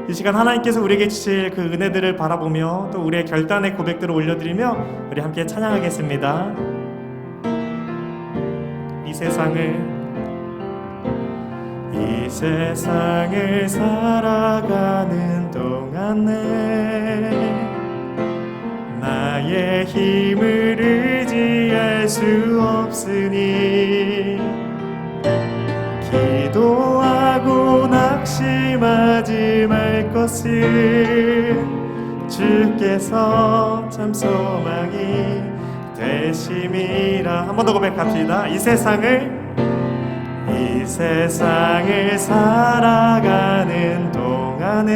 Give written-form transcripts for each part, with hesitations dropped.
이 시간 하나님께서 우리에게 주실 그 은혜들을 바라보며 또 우리의 결단의 고백들을 올려드리며 우리 함께 찬양하겠습니다. 이 세상을 살아가는 동안에 나의 힘을 의지할 수 없으니 기도하고 낙심하지 말 것은 주께서 참 소망이 되심이라. 한 번 더 고백합시다. 이 세상을 살아가는 동안에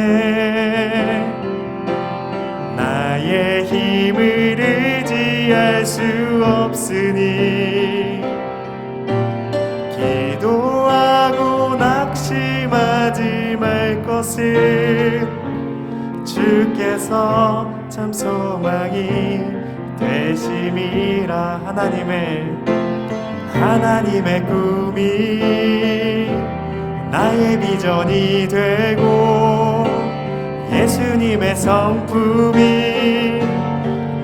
나의 힘을 의지할 수 없으니 기도하고 낙심하지 말 것을 주께서 참 소망이 되심이라. 하나님의 꿈이 나의 비전이 되고 예수님의 성품이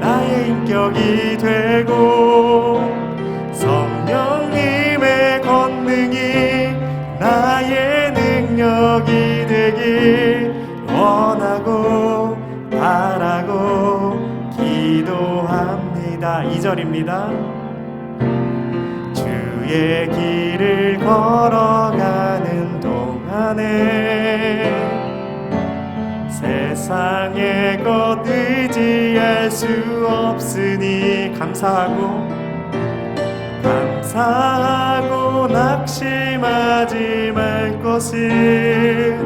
나의 인격이 되고 성령님의 권능이 나의 능력이 되길 원하고 바라고 기도합니다. 2절입니다. 주의 길을 걸어가는 동안에 세상의 것 의지할 수 없으니 감사하고 낙심하지 말 것은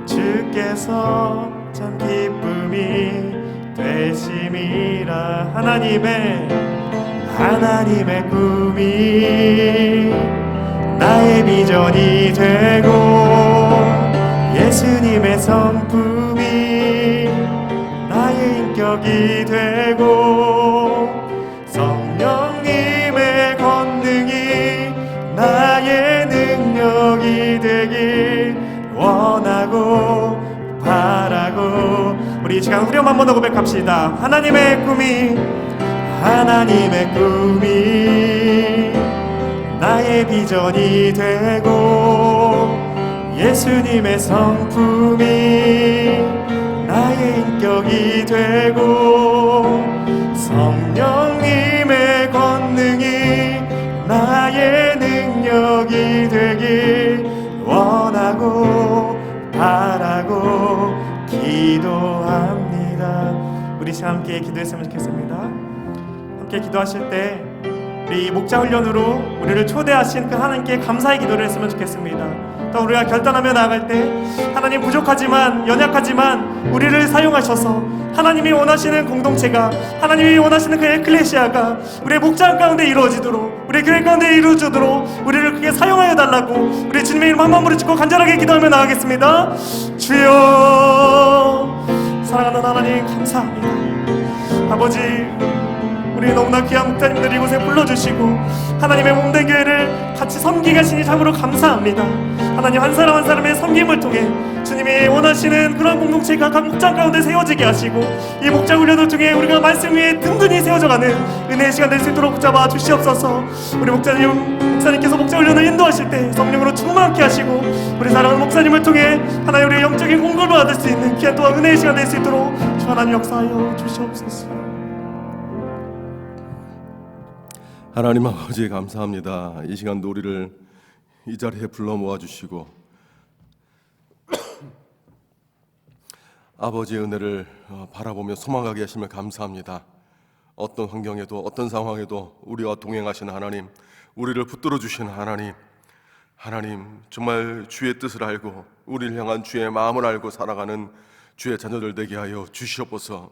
주께서 참 기쁨이 되심이라. 하나님의 꿈이 나의 비전이 되고 예수님의 성품이 나의 인격이 되고 성령님의 권능이 나의 능력이 되길 원하고 바라고. 우리 이 시간 후렴 한 번 더 고백합시다. 하나님의 꿈이 나의 비전이 되고 예수님의 성품이 나의 인격이 되고 성령님의 권능이 나의 능력이 되길 원하고 바라고 기도합니다. 우리 함께 기도했으면 좋겠습니다. 함께 기도하실 때 우리 목자 훈련으로 우리를 초대하신 그 하나님께 감사의 기도를 했으면 좋겠습니다. 또 우리가 결단하며 나아갈 때 하나님 부족하지만 연약하지만 우리를 사용하셔서 하나님이 원하시는 공동체가 하나님이 원하시는 그 에클레시아가 우리의 목장 가운데 이루어지도록 우리 교회 가운데 이루어지도록 우리를 크게 사용하여 달라고 우리 주님의 이름 한 번 부르짖고 간절하게 기도하며 나아가겠습니다. 주여 사랑하는 하나님 감사합니다. 아버지 우리 너무나 귀한 목사님들 이곳에 불러주시고 하나님의 몸된 교회를 같이 섬기게 하시니 참으로 감사합니다. 하나님 한 사람 한 사람의 섬김을 통해 주님이 원하시는 그런 공동체가 각 목장 가운데 세워지게 하시고 이 목장 훈련을 통해 우리가 말씀 위에 든든히 세워져가는 은혜의 시간 될 수 있도록 붙잡아 주시옵소서. 우리 목사님께서 목장 훈련을 인도하실 때 성령으로 충만케 하시고 우리 사랑하는 목사님을 통해 하나님 우리의 영적인 공급을 받을 수 있는 귀한 또한 은혜의 시간 될 수 있도록 주 하나님 역사하여 주시옵소서. 하나님 아버지 감사합니다. 이 시간도 우리를 이 자리에 불러 모아주시고 아버지의 은혜를 바라보며 소망하게 하시며 감사합니다. 어떤 환경에도 어떤 상황에도 우리와 동행하시는 하나님, 우리를 붙들어 주시는 하나님 정말 주의 뜻을 알고 우리를 향한 주의 마음을 알고 살아가는 주의 자녀들 되게 하여 주시옵소서.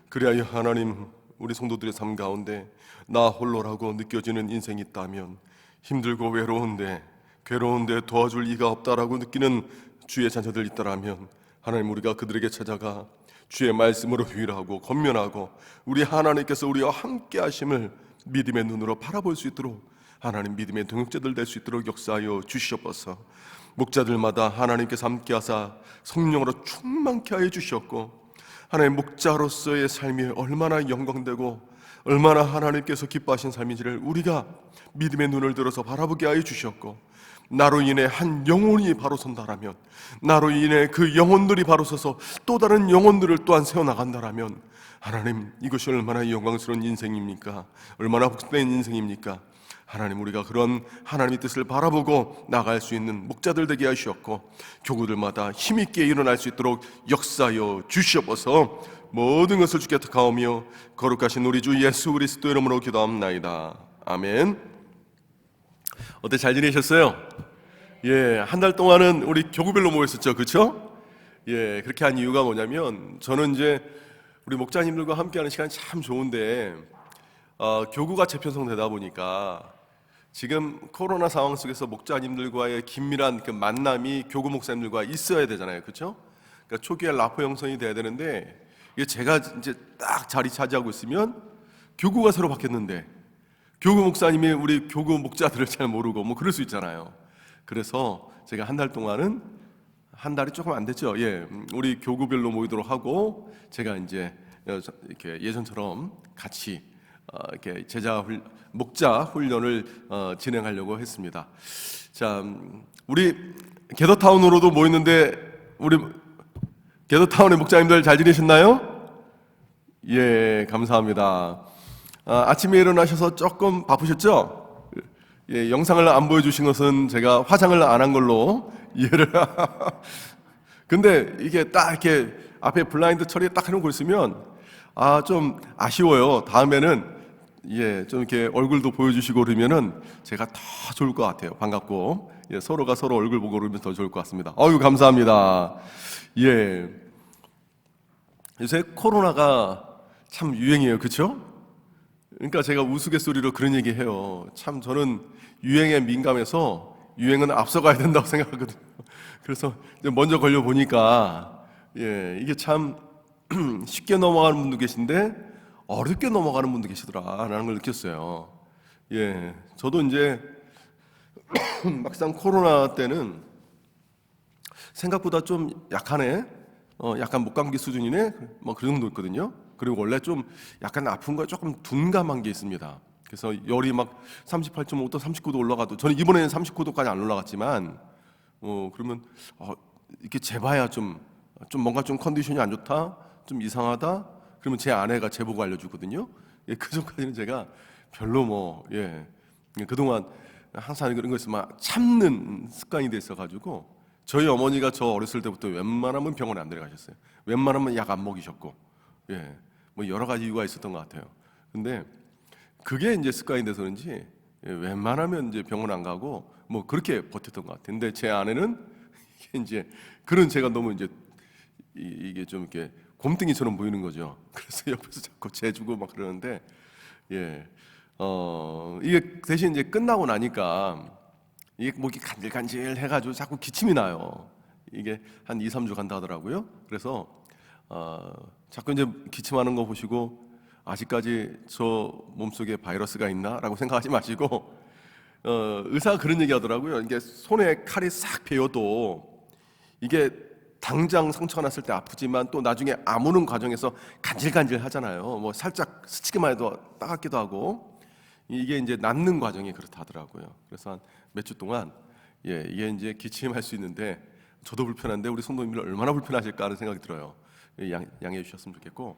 그리하여 하나님 우리 성도들의 삶 가운데 나 홀로라고 느껴지는 인생이 있다면, 힘들고 외로운데 괴로운데 도와줄 이가 없다라고 느끼는 주의 자녀들 있다라면 하나님 우리가 그들에게 찾아가 주의 말씀으로 위로하고 권면하고 우리 하나님께서 우리와 함께 하심을 믿음의 눈으로 바라볼 수 있도록 하나님 믿음의 동역자들 될 수 있도록 역사하여 주시옵소서. 목자들마다 하나님께서 함께하사 성령으로 충만케 하여 주셨고, 하나님 목자로서의 삶이 얼마나 영광되고 얼마나 하나님께서 기뻐하신 삶인지를 우리가 믿음의 눈을 들어서 바라보게 하여 주셨고, 나로 인해 한 영혼이 바로 선다라면, 나로 인해 그 영혼들이 바로 서서 또 다른 영혼들을 또한 세워나간다라면, 하나님, 이것이 얼마나 영광스러운 인생입니까? 얼마나 복된 인생입니까? 하나님, 우리가 그런 하나님의 뜻을 바라보고 나갈 수 있는 목자들 되게 하시었고, 교구들마다 힘있게 일어날 수 있도록 역사하여 주시옵소서. 모든 것을 주께 택하오며 거룩하신 우리 주 예수 그리스도 이름으로 기도합나이다. 아멘. 어때, 잘 지내셨어요? 예, 한 달 동안은 우리 교구별로 모였었죠, 그렇죠? 예, 그렇게 한 이유가 뭐냐면, 저는 이제 우리 목자님들과 함께하는 시간이 참 좋은데, 교구가 재편성되다 보니까 지금 코로나 상황 속에서 목자님들과의 긴밀한 그 만남이 교구 목사님들과 있어야 되잖아요, 그렇죠? 그러니까 초기에 라포 형성이 돼야 되는데, 이게 제가 이제 딱 자리 차지하고 있으면 교구가 새로 바뀌었는데 교구 목사님이 우리 교구 목자들을 잘 모르고 뭐 그럴 수 있잖아요. 그래서 제가 한 달 동안은, 한 달이 조금 안 됐죠. 예, 우리 교구별로 모이도록 하고 제가 이제 이렇게 예전처럼 같이 이렇게 목자 훈련을 진행하려고 했습니다. 자, 우리 게더타운으로도 모였는데 우리 게더타운의 목자님들 잘 지내셨나요? 예, 감사합니다. 아침에 일어나셔서 조금 바쁘셨죠? 예, 영상을 안 보여주신 것은 제가 화장을 안 한 걸로 이해를. 근데 이게 딱 이렇게 앞에 블라인드 처리 딱 해놓고 있으면 좀 아쉬워요. 다음에는 예, 좀 이렇게 얼굴도 보여주시고 그러면은 제가 더 좋을 것 같아요. 반갑고, 예, 서로가 서로 얼굴 보고 그러면 더 좋을 것 같습니다. 어유, 감사합니다. 예, 요새 코로나가 참 유행이에요, 그렇죠? 그러니까 제가 우스갯소리로 그런 얘기해요. 참 저는 유행에 민감해서 유행은 앞서가야 된다고 생각하거든요. 그래서 먼저 걸려 보니까 예, 이게 참 쉽게 넘어가는 분도 계신데 어렵게 넘어가는 분도 계시더라라는 걸 느꼈어요. 예, 저도 이제 막상 코로나 때는 생각보다 좀 약하네, 약간 목감기 수준이네, 뭐 그 정도였거든요. 그리고 원래 좀 약간 아픈 거에 조금 둔감한 게 있습니다. 그래서 열이 막 38.5도, 39도 올라가도, 저는 이번에는 39도까지 안 올라갔지만, 그러면 이렇게 재봐야 좀 뭔가 좀 컨디션이 안 좋다, 좀 이상하다. 그러면 제 아내가 제보고 알려주거든요. 예, 그 전까지는 제가 별로 그동안 항상 그런 거 있으면 참는 습관이 돼 있어가지고, 저희 어머니가 저 어렸을 때부터 웬만하면 병원에 안 데려가셨어요. 웬만하면 약 안 먹이셨고, 예, 뭐 여러 가지 이유가 있었던 것 같아요. 근데 그게 이제 습관이 돼서 그런지 웬만하면 이제 병원 안 가고 뭐 그렇게 버텼던 것 같아요. 근데 제 아내는 이게 이제 그런 제가 너무 이제 이게 좀 이렇게 곰탱이처럼 보이는 거죠. 그래서 옆에서 자꾸 재주고 막 그러는데, 예, 이게 대신 이제 끝나고 나니까 이게 목이 간질간질 해가지고 자꾸 기침이 나요. 이게 한 2, 3주 간다 하더라고요. 그래서 자꾸 이제 기침하는 거 보시고 아직까지 저 몸속에 바이러스가 있나? 라고 생각하지 마시고, 의사가 그런 얘기 하더라고요. 이게 손에 칼이 싹 베어도 이게 당장 상처가 났을 때 아프지만 또 나중에 아무는 과정에서 간질간질 하잖아요. 뭐 살짝 스치기만 해도 따갑기도 하고, 이게 이제 낫는 과정이 그렇다 하더라고요. 그래서 한 몇 주 동안 이게 이제 기침할 수 있는데 저도 불편한데 우리 성도님들 얼마나 불편하실까 하는 생각이 들어요. 양해해 주셨으면 좋겠고,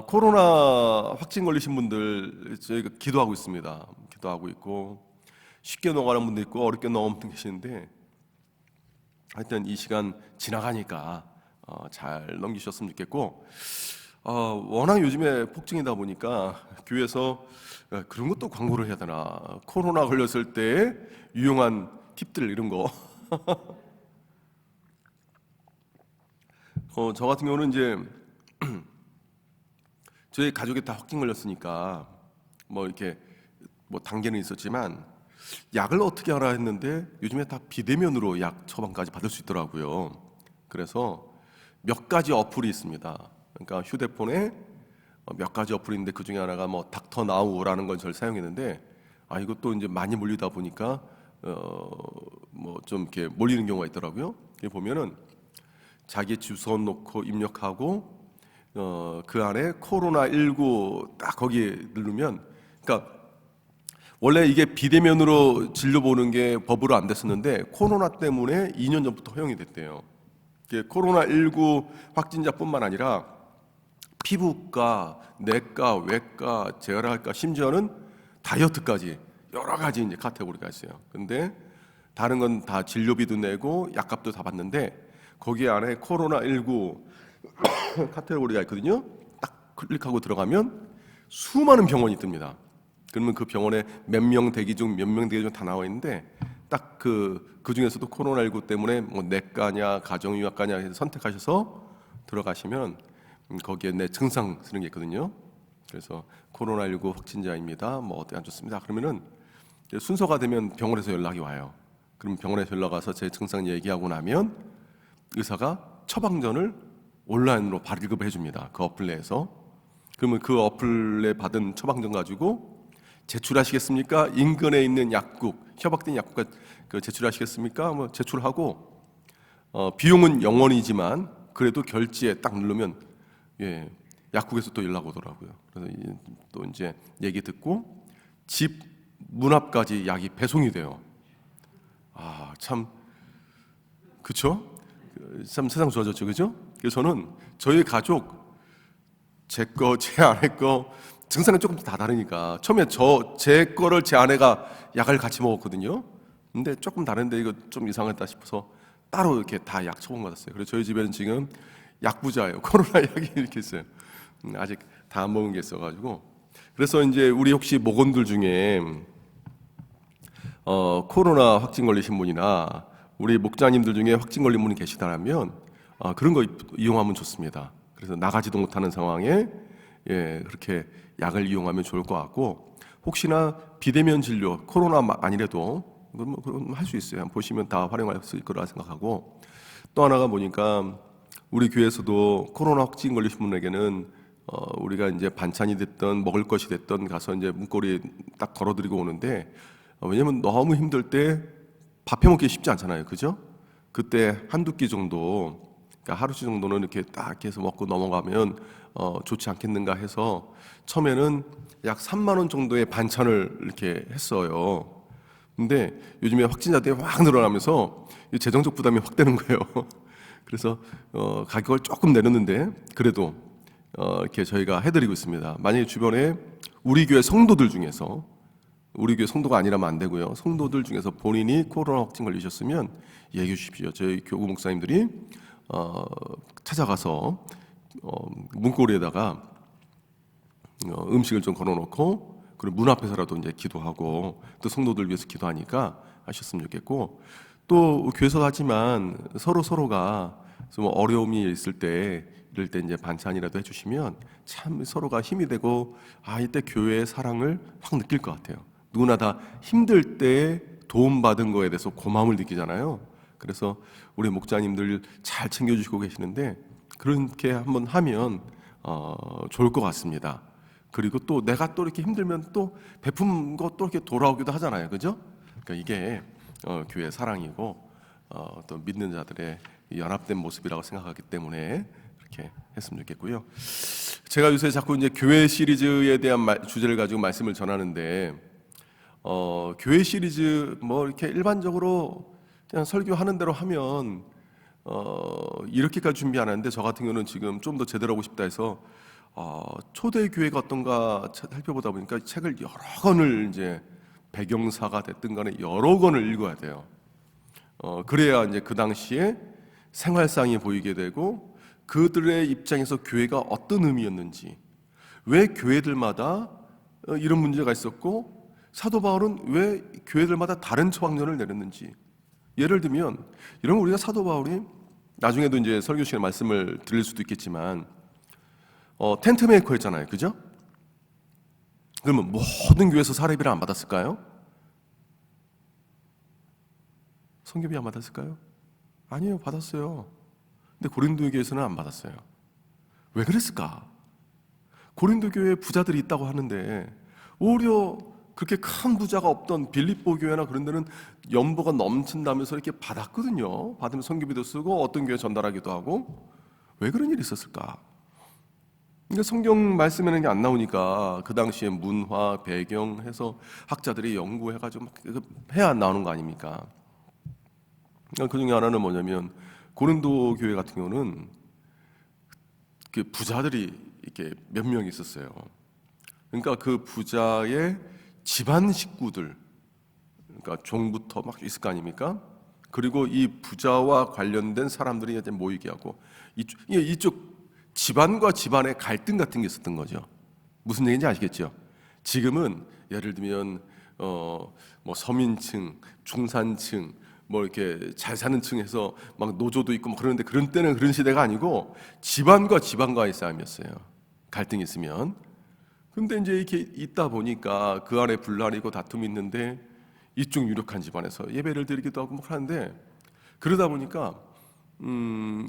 코로나 확진 걸리신 분들 저희가 기도하고 있습니다. 기도하고 있고, 쉽게 넘어가는 분도 있고 어렵게 넘어가는 분도 계시는데, 하여튼 이 시간 지나가니까 잘 넘기셨으면 좋겠고, 워낙 요즘에 폭증이다 보니까 교회에서 그런 것도 광고를 해야 되나, 코로나 걸렸을 때 유용한 팁들 이런 거. 저 같은 경우는 이제 저희 가족이 다 확진 걸렸으니까 뭐 이렇게 뭐 단계는 있었지만 약을 어떻게 하라 했는데 요즘에 다 비대면으로 약 처방까지 받을 수 있더라고요. 그래서 몇 가지 어플이 있습니다. 그러니까 휴대폰에 몇 가지 어플이 있는데 그 중에 하나가 뭐 닥터나우라는 걸 저를 사용했는데, 이것도 이제 많이 물리다 보니까 뭐 좀 이렇게 몰리는 경우가 있더라고요. 여기 보면은 자기 주소 놓고 입력하고 그 안에 코로나19 딱 거기에 누르면, 그러니까 원래 이게 비대면으로 진료 보는 게 법으로 안 됐었는데 코로나 때문에 2년 전부터 허용이 됐대요. 이게 코로나19 확진자뿐만 아니라 피부과, 내과, 외과, 재활과, 심지어는 다이어트까지 여러 가지 이제 카테고리가 있어요. 근데 다른 건 다 진료비도 내고 약값도 다 받는데 거기 안에 코로나19 카테고리가 있거든요. 딱 클릭하고 들어가면 수많은 병원이 뜹니다. 그러면 그 병원에 몇 명 대기 중, 몇 명 대기 중 다 나와 있는데 딱 그 중에서도 코로나19 때문에 뭐 내과냐, 가정의학과냐 해서 선택하셔서 들어가시면 거기에 내 증상 쓰는 게 있거든요. 그래서 코로나19 확진자입니다. 뭐 어때 안 좋습니다. 그러면은 순서가 되면 병원에서 연락이 와요. 그럼 병원에서 연락 와서 제 증상 얘기하고 나면 의사가 처방전을 온라인으로 발급해 줍니다. 그 어플 내에서. 그러면 그 어플에 받은 처방전 가지고 제출하시겠습니까? 인근에 있는 약국, 협약된 약국에 제출하시겠습니까? 뭐 제출하고 비용은 0원이지만 그래도 결제에 딱 누르면 약국에서 또 연락 오더라고요. 그래서 또 이제 얘기 듣고 집 문 앞까지 약이 배송이 돼요. 아, 참, 그쵸? 참 세상 좋아졌죠, 그죠? 그래서 저는 저희 가족, 제 거, 제 아내 거, 증상이 조금 다 다르니까 처음에 제 거를 제 아내가 약을 같이 먹었거든요. 근데 조금 다른데 이거 좀 이상하다 싶어서 따로 이렇게 다 약 처방받았어요. 그래서 저희 집에는 지금 약부자예요. 코로나 약이 이렇게 있어요. 아직 다 안 먹은 게 있어가지고. 그래서 이제 우리 혹시 목원들 중에 코로나 확진 걸리신 분이나 우리 목자님들 중에 확진 걸린 분이 계시다면 그런 거 이용하면 좋습니다. 그래서 나가지도 못하는 상황에 그렇게 약을 이용하면 좋을 것 같고, 혹시나 비대면 진료 코로나 아니래도 할 수 있어요. 보시면 다 활용할 수 있을 거라 생각하고, 또 하나가 보니까 우리 교회에서도 코로나 확진 걸리신 분에게는 우리가 이제 반찬이 됐던 먹을 것이 됐던 가서 이제 문고리 딱 걸어드리고 오는데, 왜냐면 너무 힘들 때 밥 해먹기 쉽지 않잖아요, 그죠? 그때 한두 끼 정도, 그러니까 하루치 정도는 이렇게 딱 해서 먹고 넘어가면 좋지 않겠는가 해서 처음에는 약 3만 원 정도의 반찬을 이렇게 했어요. 근데 요즘에 확진자들이 확 늘어나면서 재정적 부담이 확 되는 거예요. 그래서 가격을 조금 내렸는데 그래도 이렇게 저희가 해드리고 있습니다. 만약에 주변에 우리 교회 성도들 중에서, 우리 교회 성도가 아니라면 안 되고요, 성도들 중에서 본인이 코로나 확진 걸리셨으면 얘기해 주십시오. 저희 교구 목사님들이 찾아가서 문고리에다가 음식을 좀 걸어놓고, 그리고 문 앞에서라도 이제 기도하고, 또 성도들 위해서 기도하니까 하셨으면 좋겠고, 또 교회에서 하지만 서로가 좀 어려움이 있을 때, 이럴 때 이제 반찬이라도 해주시면 참 서로가 힘이 되고, 이때 교회의 사랑을 확 느낄 것 같아요. 누구나 다 힘들 때 도움받은 거에 대해서 고마움을 느끼잖아요. 그래서 우리 목자님들 잘 챙겨주시고 계시는데 그렇게 한번 하면 좋을 것 같습니다. 그리고 또 내가 또 이렇게 힘들면 또 베푼 거 또 이렇게 돌아오기도 하잖아요, 그죠? 그러니까 이게 교회의 사랑이고 또 믿는 자들의 연합된 모습이라고 생각하기 때문에 그렇게 했으면 좋겠고요. 제가 요새 자꾸 이제 교회 시리즈에 대한 주제를 가지고 말씀을 전하는데, 교회 시리즈 뭐 이렇게 일반적으로 그냥 설교하는 대로 하면 이렇게까지 준비 안 하는데, 저 같은 경우는 지금 좀 더 제대로 하고 싶다 해서 초대 교회가 어떤가 살펴보다 보니까 책을 여러 권을, 이제 배경사가 됐든 간에 여러 권을 읽어야 돼요. 그래야 이제 그 당시에 생활상이 보이게 되고 그들의 입장에서 교회가 어떤 의미였는지, 왜 교회들마다 이런 문제가 있었고 사도 바울은 왜 교회들마다 다른 처방전을 내렸는지. 예를 들면 이런 거 우리가 사도 바울이 나중에도 이제 설교 시간에 말씀을 드릴 수도 있겠지만 텐트 메이커였잖아요, 그죠? 그러면 모든 교회에서 사례비를 안 받았을까요? 성교비 안 받았을까요? 아니에요, 받았어요. 근데 고린도 교회에서는 안 받았어요. 왜 그랬을까? 고린도 교회에 부자들이 있다고 하는데 오히려 그렇게 큰 부자가 없던 빌립보 교회나 그런 데는 연보가 넘친다면서 이렇게 받았거든요. 받으면 성교비도 쓰고 어떤 교회 전달하기도 하고. 왜 그런 일이 있었을까? 그러니까 성경 말씀에는 게 안 나오니까 그 당시에 문화, 배경 해서 학자들이 연구해가지고 막 해야 나오는 거 아닙니까? 그 중에 하나는 뭐냐면 고린도 교회 같은 경우는 그 부자들이 이렇게 몇 명 있었어요. 그러니까 그 부자의 집안 식구들, 그러니까 종부터 막 있을 거 아닙니까? 그리고 이 부자와 관련된 사람들이 이제 모이게 하고 이쪽 집안과 집안의 갈등 같은 게 있었던 거죠. 무슨 얘기인지 아시겠죠? 지금은 예를 들면 뭐 서민층, 중산층, 뭐 이렇게 잘 사는 층에서 막 노조도 있고 막 그러는데 그런 때는 그런 시대가 아니고 집안과 집안과의 싸움이었어요. 갈등이 있으면. 근데 이제 이렇게 있다 보니까 그 안에 분란이고 다툼이 있는데 이쪽 유력한 집안에서 예배를 드리기도 하고 뭐 하는데 그러다 보니까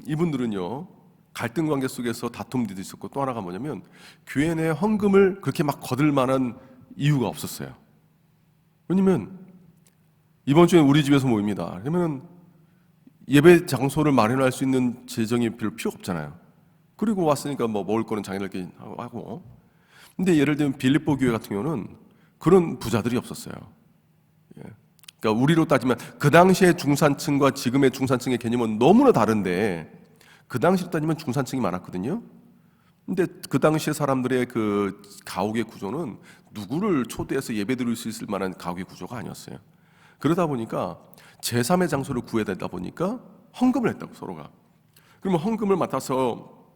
이분들은요 갈등 관계 속에서 다툼도 있었고 또 하나가 뭐냐면 교회 내 헌금을 그렇게 막 거둘 만한 이유가 없었어요. 왜냐면 이번 주에 우리 집에서 모입니다. 그러면 예배 장소를 마련할 수 있는 재정이 별로 필요 없잖아요. 그리고 왔으니까 뭐 먹을 거는 자기들끼리 하고. 근데 예를 들면 빌립보 교회 같은 경우는 그런 부자들이 없었어요. 그러니까 우리로 따지면 그 당시의 중산층과 지금의 중산층의 개념은 너무나 다른데 그 당시로 따지면 중산층이 많았거든요. 근데 그 당시의 사람들의 그 가옥의 구조는 누구를 초대해서 예배 드릴 수 있을 만한 가옥의 구조가 아니었어요. 그러다 보니까 제3의 장소를 구해야 되다 보니까 헌금을 했다고 서로가. 그러면 헌금을 맡아서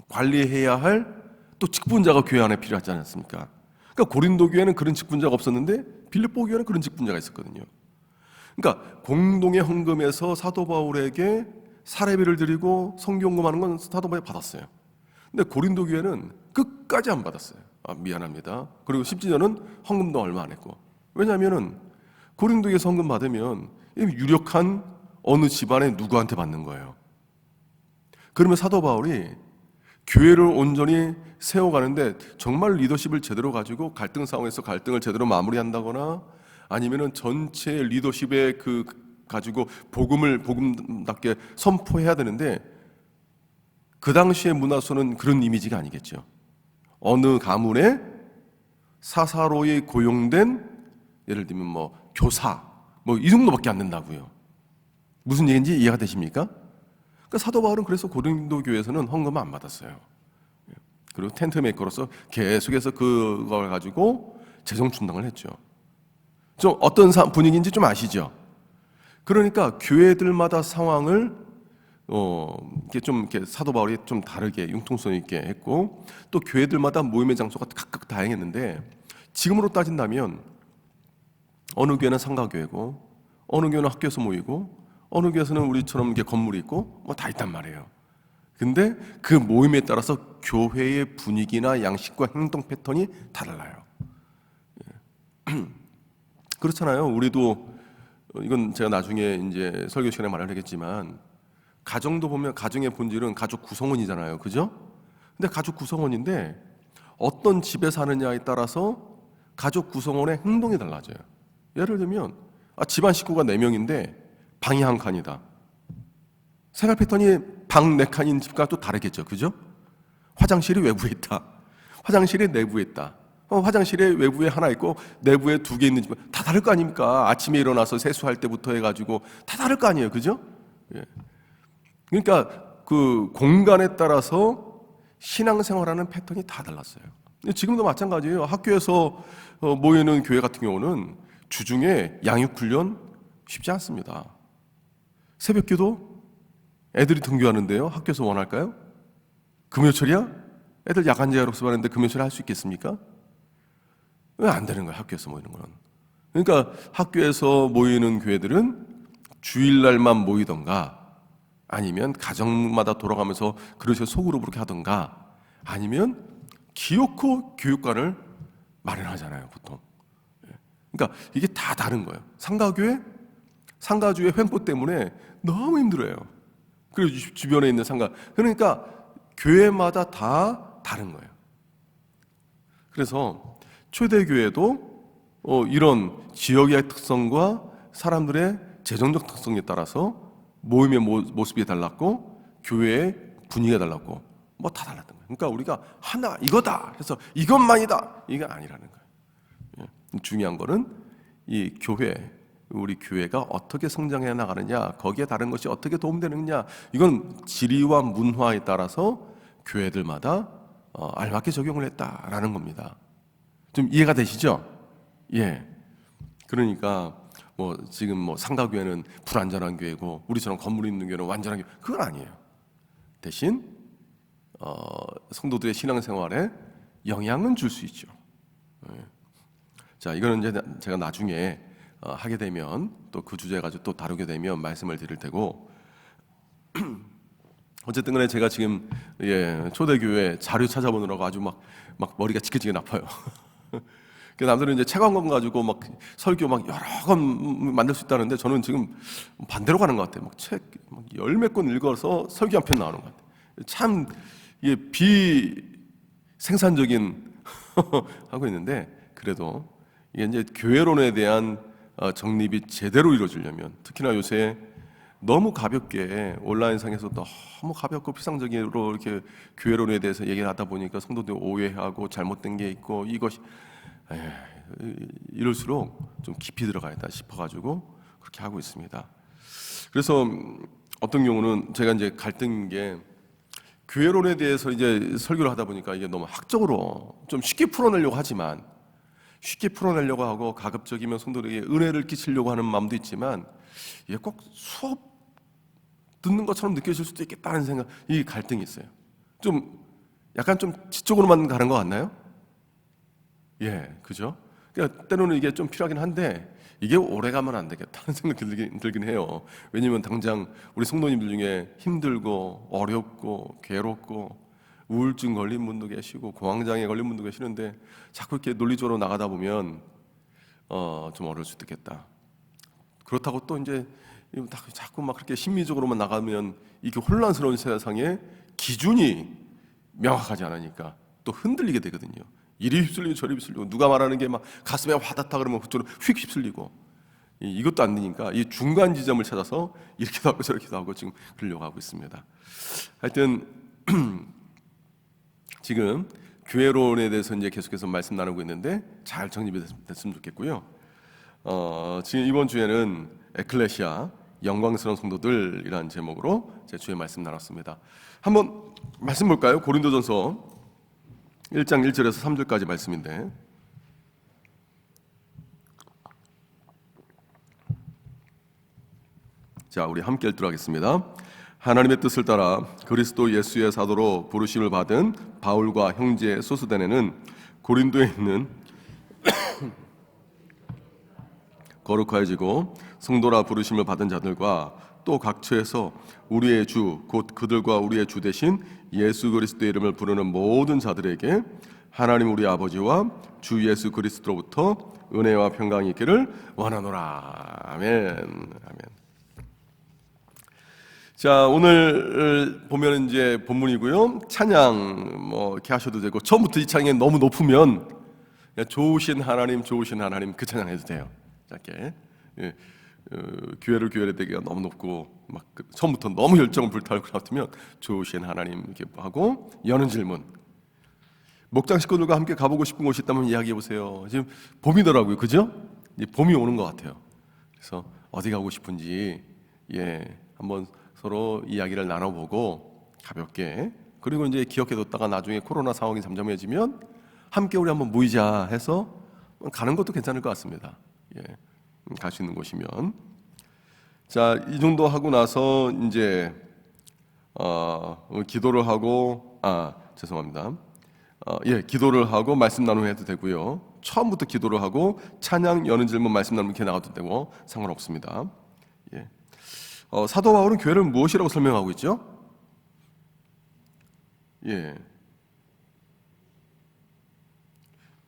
관리해야 할 또 직분자가 교회 안에 필요하지 않았습니까? 그러니까 고린도 교회는 그런 직분자가 없었는데 빌립보 교회는 그런 직분자가 있었거든요. 그러니까 공동의 헌금에서 사도 바울에게 사례비를 드리고 성경금하는 건 사도 바울이 받았어요. 근데 고린도 교회는 끝까지 안 받았어요. 미안합니다. 그리고 심지어는 헌금도 얼마 안 했고. 왜냐하면은 고린도 교회에서 헌금 받으면 유력한 어느 집안의 누구한테 받는 거예요. 그러면 사도 바울이 교회를 온전히 세워가는데 정말 리더십을 제대로 가지고 갈등 상황에서 갈등을 제대로 마무리한다거나 아니면은 전체 리더십에 그 가지고 복음답게 선포해야 되는데 그 당시의 문화서는 그런 이미지가 아니겠죠. 어느 가문에 사사로이 고용된 예를 들면 뭐 교사 뭐 이 정도밖에 안 된다고요. 무슨 얘기인지 이해가 되십니까? 그러니까 사도 바울은 그래서 고린도 교회에서는 헌금을 안 받았어요. 그리고 텐트 메이커로서 계속해서 그걸 가지고 재정 충당을 했죠. 좀 어떤 분위기인지 좀 아시죠? 그러니까 교회들마다 상황을 이렇게 사도 바울이 좀 다르게 융통성 있게 했고 또 교회들마다 모임의 장소가 각각 다양했는데 지금으로 따진다면 어느 교회는 상가교회고 어느 교회는 학교에서 모이고 어느 교회에서는 우리처럼 이렇게 건물이 있고 뭐 다 있단 말이에요. 근데 그 모임에 따라서 교회의 분위기나 양식과 행동 패턴이 다 달라요. 그렇잖아요. 우리도 이건 제가 나중에 이제 설교 시간에 말을 하겠지만 가정도 보면 가정의 본질은 가족 구성원이잖아요. 그죠? 근데 가족 구성원인데 어떤 집에 사느냐에 따라서 가족 구성원의 행동이 달라져요. 예를 들면 집안 식구가 4명인데 방이 한 칸이다. 생활 패턴이 방 4칸인 집과 또 다르겠죠. 그죠? 화장실이 외부에 있다. 화장실이 내부에 있다. 화장실에 외부에 하나 있고 내부에 2개 있는 집 다 다를 거 아닙니까? 아침에 일어나서 세수할 때부터 해가지고 다 다를 거 아니에요. 그죠? 예. 그러니까 그 공간에 따라서 신앙생활하는 패턴이 다 달랐어요. 지금도 마찬가지예요. 학교에서 모이는 교회 같은 경우는 주중에 양육훈련 쉽지 않습니다. 새벽기도 애들이 등교하는데요. 학교에서 원할까요? 금요철이야? 애들 야간제하러 수업하는데 금요철에 할 수 있겠습니까? 왜 안 되는 거예요? 학교에서 모이는 거는. 그러니까 학교에서 모이는 교회들은 주일날만 모이던가 아니면 가정마다 돌아가면서 그러셔 소그룹으로 그렇게 하던가 아니면 기어코 교육관을 마련하잖아요. 보통. 그러니까 이게 다 다른 거예요. 상가주의 횡포 때문에 너무 힘들어요. 그리고 주변에 있는 상가. 그러니까 교회마다 다 다른 거예요. 그래서 초대교회도 이런 지역의 특성과 사람들의 재정적 특성에 따라서 모임의 모습이 달랐고 교회의 분위기가 달랐고 뭐 다 달랐던 거예요. 그러니까 우리가 하나 이거다 해서 이것만이다 이게 아니라는 거예요. 예. 중요한 거는 이 우리 교회가 어떻게 성장해 나가느냐, 거기에 다른 것이 어떻게 도움되느냐, 이건 지리와 문화에 따라서 교회들마다 알맞게 적용을 했다라는 겁니다. 좀 이해가 되시죠? 예. 그러니까 지금 상가교회는 불완전한 교회고 우리처럼 건물 있는 교회는 완전한 교회, 그건 아니에요. 대신 성도들의 신앙생활에 영향은 줄 수 있죠. 예. 자, 이거는 이제 제가 나중에 하게 되면 또 그 주제 가지고 또 다루게 되면 말씀을 드릴 테고, 어쨌든 간에 제가 지금 초대교회 자료 찾아보느라고 아주 막 머리가 지긋지긋 아파요. 그 남들은 이제 책 한 권 가지고 막 설교 막 여러 권 만들 수 있다는데 저는 지금 반대로 가는 것 같아요. 막 책 열 몇 권 읽어서 설교 한 편 나오는 것 같아요. 참 이게 비생산적인 하고 있는데, 그래도 이게 이제 교회론에 대한 정립이 제대로 이루어지려면, 특히나 요새 너무 가볍게 온라인상에서 너무 가볍고 피상적으로 이렇게 교회론에 대해서 얘기를 하다 보니까 성도들 오해하고 잘못된 게 있고 이것이 이럴수록 좀 깊이 들어가야겠다 싶어가지고 그렇게 하고 있습니다. 그래서 어떤 경우는 제가 이제 갈등인 게, 교회론에 대해서 이제 설교를 하다 보니까 이게 너무 학적으로 좀 쉽게 풀어내려고 하지만, 쉽게 풀어내려고 하고 가급적이면 성도들에게 은혜를 끼치려고 하는 마음도 있지만, 이게 꼭 수업 듣는 것처럼 느껴질 수도 있겠다는 생각, 이 갈등이 있어요. 좀 약간 좀 지적으로만 가는 것 같나요? 예, 그죠? 그러니까 때로는 이게 좀 필요하긴 한데 이게 오래 가면 안 되겠다는 생각이 들긴 해요. 왜냐면 당장 우리 성도님들 중에 힘들고 어렵고 괴롭고 우울증 걸린 분도 계시고 공황장애 걸린 분도 계시는데 자꾸 이렇게 논리적으로 나가다 보면 좀 어려울 수도 있겠다. 그렇다고 또 이제 자꾸 막 그렇게 심리적으로만 나가면 이게 혼란스러운 세상에 기준이 명확하지 않으니까 또 흔들리게 되거든요. 이리 휩쓸리고 저리 휩쓸리고, 누가 말하는 게 막 가슴에 와닿다 그러면 그쪽으로 휙 휩쓸리고, 이것도 안 되니까 이 중간 지점을 찾아서 이렇게도 하고 저렇게도 하고 지금 그러려고 하고 있습니다. 하여튼 지금 교회론에 대해서 이제 계속해서 말씀 나누고 있는데 잘 정립이 됐으면 좋겠고요. 지금 이번 주에는 에클레시아 영광스러운 성도들이라는 제목으로 제 주에 말씀 나눴습니다. 한번 말씀 볼까요? 고린도전서 1장 1절에서 3절까지 말씀인데, 자, 우리 함께 읽도록 하겠습니다. 하나님의 뜻을 따라 그리스도 예수의 사도로 부르심을 받은 바울과 형제 소스데네는 고린도에 있는 거룩하여지고 성도라 부르심을 받은 자들과 또 각처에서 우리의 주 곧 그들과 우리의 주 대신 예수 그리스도의 이름을 부르는 모든 자들에게 하나님 우리 아버지와 주 예수 그리스도로부터 은혜와 평강이 있기를 원하노라. 아멘. 아멘. 자, 오늘 보면 이제 본문이고요. 찬양 이렇게 하셔도 되고, 처음부터 이 찬양이 너무 높으면 좋으신 하나님 그 찬양 해도 돼요. 짧게. 교회를 되기가 너무 높고 막 처음부터 너무 열정을 불타올 것 같으면 좋으신 하나님 이렇게 하고, 여는 질문. 목장 식구들과 함께 가보고 싶은 곳이 있다면 이야기해 보세요. 지금 봄이더라고요, 그죠? 이제 봄이 오는 것 같아요. 그래서 어디 가고 싶은지 한번 서로 이야기를 나눠보고 가볍게, 그리고 이제 기억해뒀다가 나중에 코로나 상황이 잠잠해지면 함께 우리 한번 모이자 해서 가는 것도 괜찮을 것 같습니다. 갈 수 있는 곳이면. 자, 이 정도 하고 나서 이제 기도를 하고 기도를 하고 말씀 나누면 해도 되고요. 처음부터 기도를 하고 찬양, 여는 질문, 말씀 나누면 이렇게 나가도 되고 상관없습니다. 사도 바울은 교회를 무엇이라고 설명하고 있죠?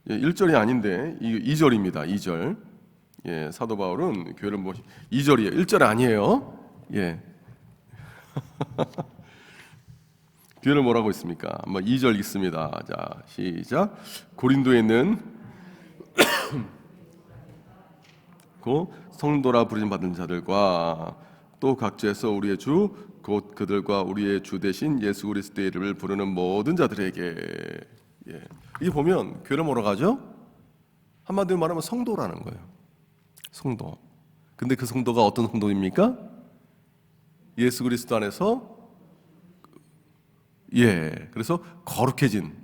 1절이 아닌데 2절입니다. 2절. 사도 바울은 교회를 무엇이 2절이에요. 1절 아니에요. 교회를 뭐라고 있습니까? 한번 2절 읽습니다. 자, 시작. 고린도에 있는 그 성도라 부르심 받은 자들과 또 각지에서 우리의 주 곧 그들과 우리의 주 대신 예수 그리스도의 이름을 부르는 모든 자들에게. 예. 이게 보면 교회를 뭐라고 하죠? 한마디로 말하면 성도라는 거예요. 성도. 근데 그 성도가 어떤 성도입니까? 예수 그리스도 안에서 그래서 거룩해진,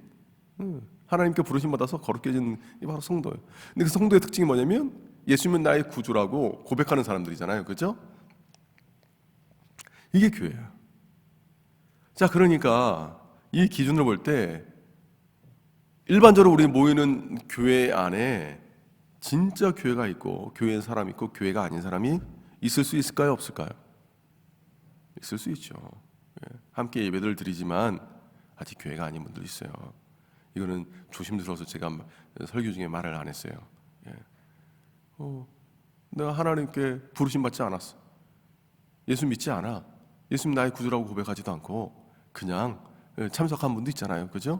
하나님께 부르심 받아서 거룩해진 이 바로 성도예요. 근데 그 성도의 특징이 뭐냐면 예수님은 나의 구주라고 고백하는 사람들이잖아요. 그렇죠? 이게 교회예요. 자, 그러니까 이 기준을 볼 때 일반적으로 우리 모이는 교회 안에 진짜 교회가 있고 교회인 사람이 있고 교회가 아닌 사람이 있을 수 있을까요? 없을까요? 있을 수 있죠. 함께 예배를 드리지만 아직 교회가 아닌 분들이 있어요. 이거는 조심스러워서 제가 설교 중에 말을 안 했어요. 내가 하나님께 부르심 받지 않았어. 예수 믿지 않아. 예수님 나의 구주라고 고백하지도 않고 그냥 참석한 분도 있잖아요. 그죠?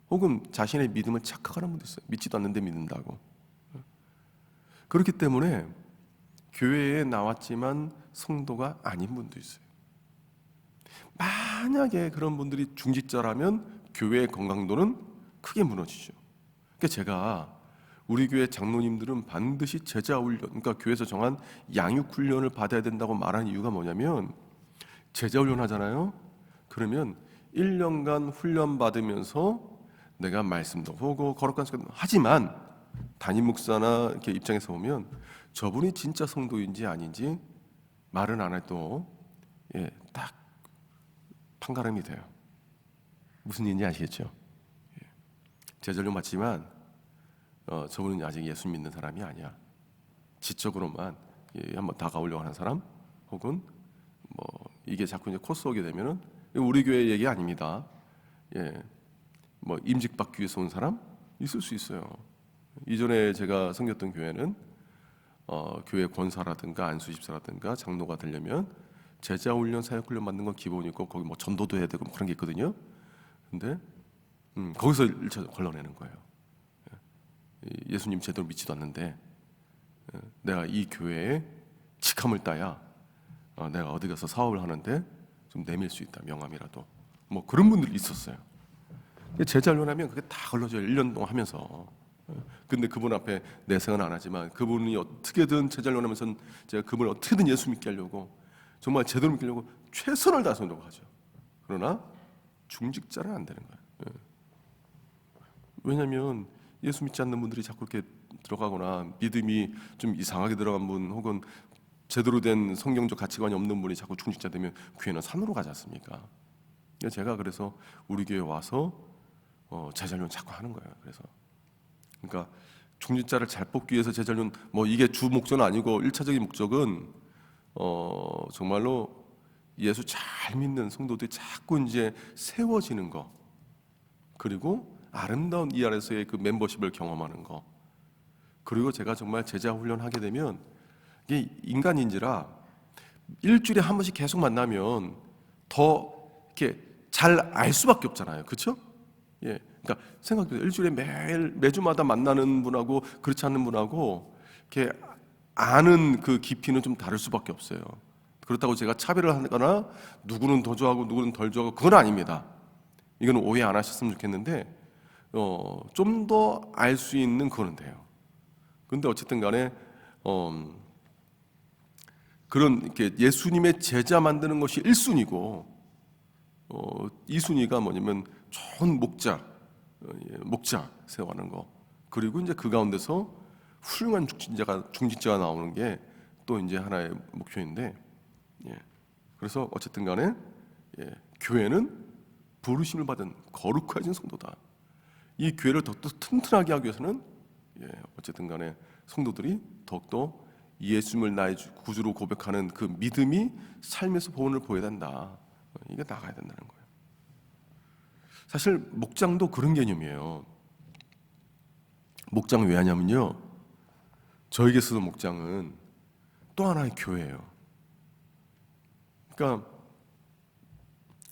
혹은 자신의 믿음을 착각하는 분도 있어요. 믿지도 않는데 믿는다고. 그렇기 때문에 교회에 나왔지만 성도가 아닌 분도 있어요. 만약에 그런 분들이 중직자라면 교회의 건강도는 크게 무너지죠. 그러니까 제가 우리 교회 장로님들은 반드시 제자 훈련, 그러니까 교회에서 정한 양육 훈련을 받아야 된다고 말하는 이유가 뭐냐면 제자 훈련 하잖아요. 그러면 1년간 훈련 받으면서 내가 말씀도 보고 거룩한 습관 하지만 담임 목사나 이렇게 입장에서 보면 저분이 진짜 성도인지 아닌지 말은 안 해도 딱 판가름이 돼요. 무슨 일인지 아시겠죠? 제자 훈련 받지만 저분은 아직 예수 믿는 사람이 아니야. 지적으로만 한번 다가오려고 하는 사람, 혹은 뭐 이게 자꾸 이제 코스 오게 되면은 우리 교회 얘기 아닙니다. 뭐 임직받기 위해서 온 사람 있을 수 있어요. 이전에 제가 섬겼던 교회는 교회 권사라든가 안수집사라든가 장로가 되려면 제자 훈련, 사역 훈련 받는 건 기본이고 거기 뭐 전도도 해야 되고 그런 게 있거든요. 근데 거기서 1차 걸러내는 거예요. 예수님 제대로 믿지도 않는데 내가 이 교회에 직함을 따야 내가 어디 가서 사업을 하는데 좀 내밀 수 있다, 명함이라도. 뭐 그런 분들이 있었어요. 제자 훈련하면 그게 다 걸러져요. 1년 동안 하면서. 근데 그분 앞에 내세는 안 하지만 그분이 어떻게든 제자 훈련하면서 제가 그분을 어떻게든 예수 믿게 하려고 정말 제대로 믿게 하려고 최선을 다해서 노력하죠. 그러나 중직자는 안 되는 거예요. 왜냐하면 예수 믿지 않는 분들이 자꾸 이렇게 들어가거나 믿음이 좀 이상하게 들어간 분, 혹은 제대로 된 성경적 가치관이 없는 분이 자꾸 중직자 되면 교회는 산으로 가지 않습니까? 제가 그래서 우리 교회 와서 제자훈련 자꾸 하는 거예요. 그러니까 중직자를 잘 뽑기 위해서 제자훈련, 뭐 이게 주 목적은 아니고 1차적인 목적은 정말로 예수 잘 믿는 성도들이 자꾸 이제 세워지는 거, 그리고 아름다운 이 안에서의 그 멤버십을 경험하는 거. 그리고 제가 정말 제자 훈련하게 되면 이게 인간인지라 일주일에 한 번씩 계속 만나면 더 이렇게 잘 알 수밖에 없잖아요. 그렇죠? 그러니까 생각해보세요. 일주일에 매주마다 만나는 분하고 그렇지 않는 분하고 이렇게 아는 그 깊이는 좀 다를 수밖에 없어요. 그렇다고 제가 차별을 하거나 누구는 더 좋아하고 누구는 덜 좋아하고 그건 아닙니다. 이거는 오해 안 하셨으면 좋겠는데 좀 더 알 수 있는 그거는 돼요. 근데 어쨌든 간에 그런 이렇게 예수님의 제자 만드는 것이 1순위고 2순위가 뭐냐면 좋은 목자 세워가는 거, 그리고 이제 그 가운데서 훌륭한 중직자가 나오는 게 또 이제 하나의 목표인데, 그래서 어쨌든 간에 교회는 부르심을 받은 거룩해진 성도다. 이 교회를 더욱더 튼튼하게 하기 위해서는 어쨌든 간에 성도들이 더욱더 예수님을 나의 구주로 고백하는 그 믿음이 삶에서 본을 보여야 된다. 이게 나가야 된다는 거예요. 사실 목장도 그런 개념이에요. 목장 왜 하냐면요, 저에게서도 목장은 또 하나의 교회예요. 그러니까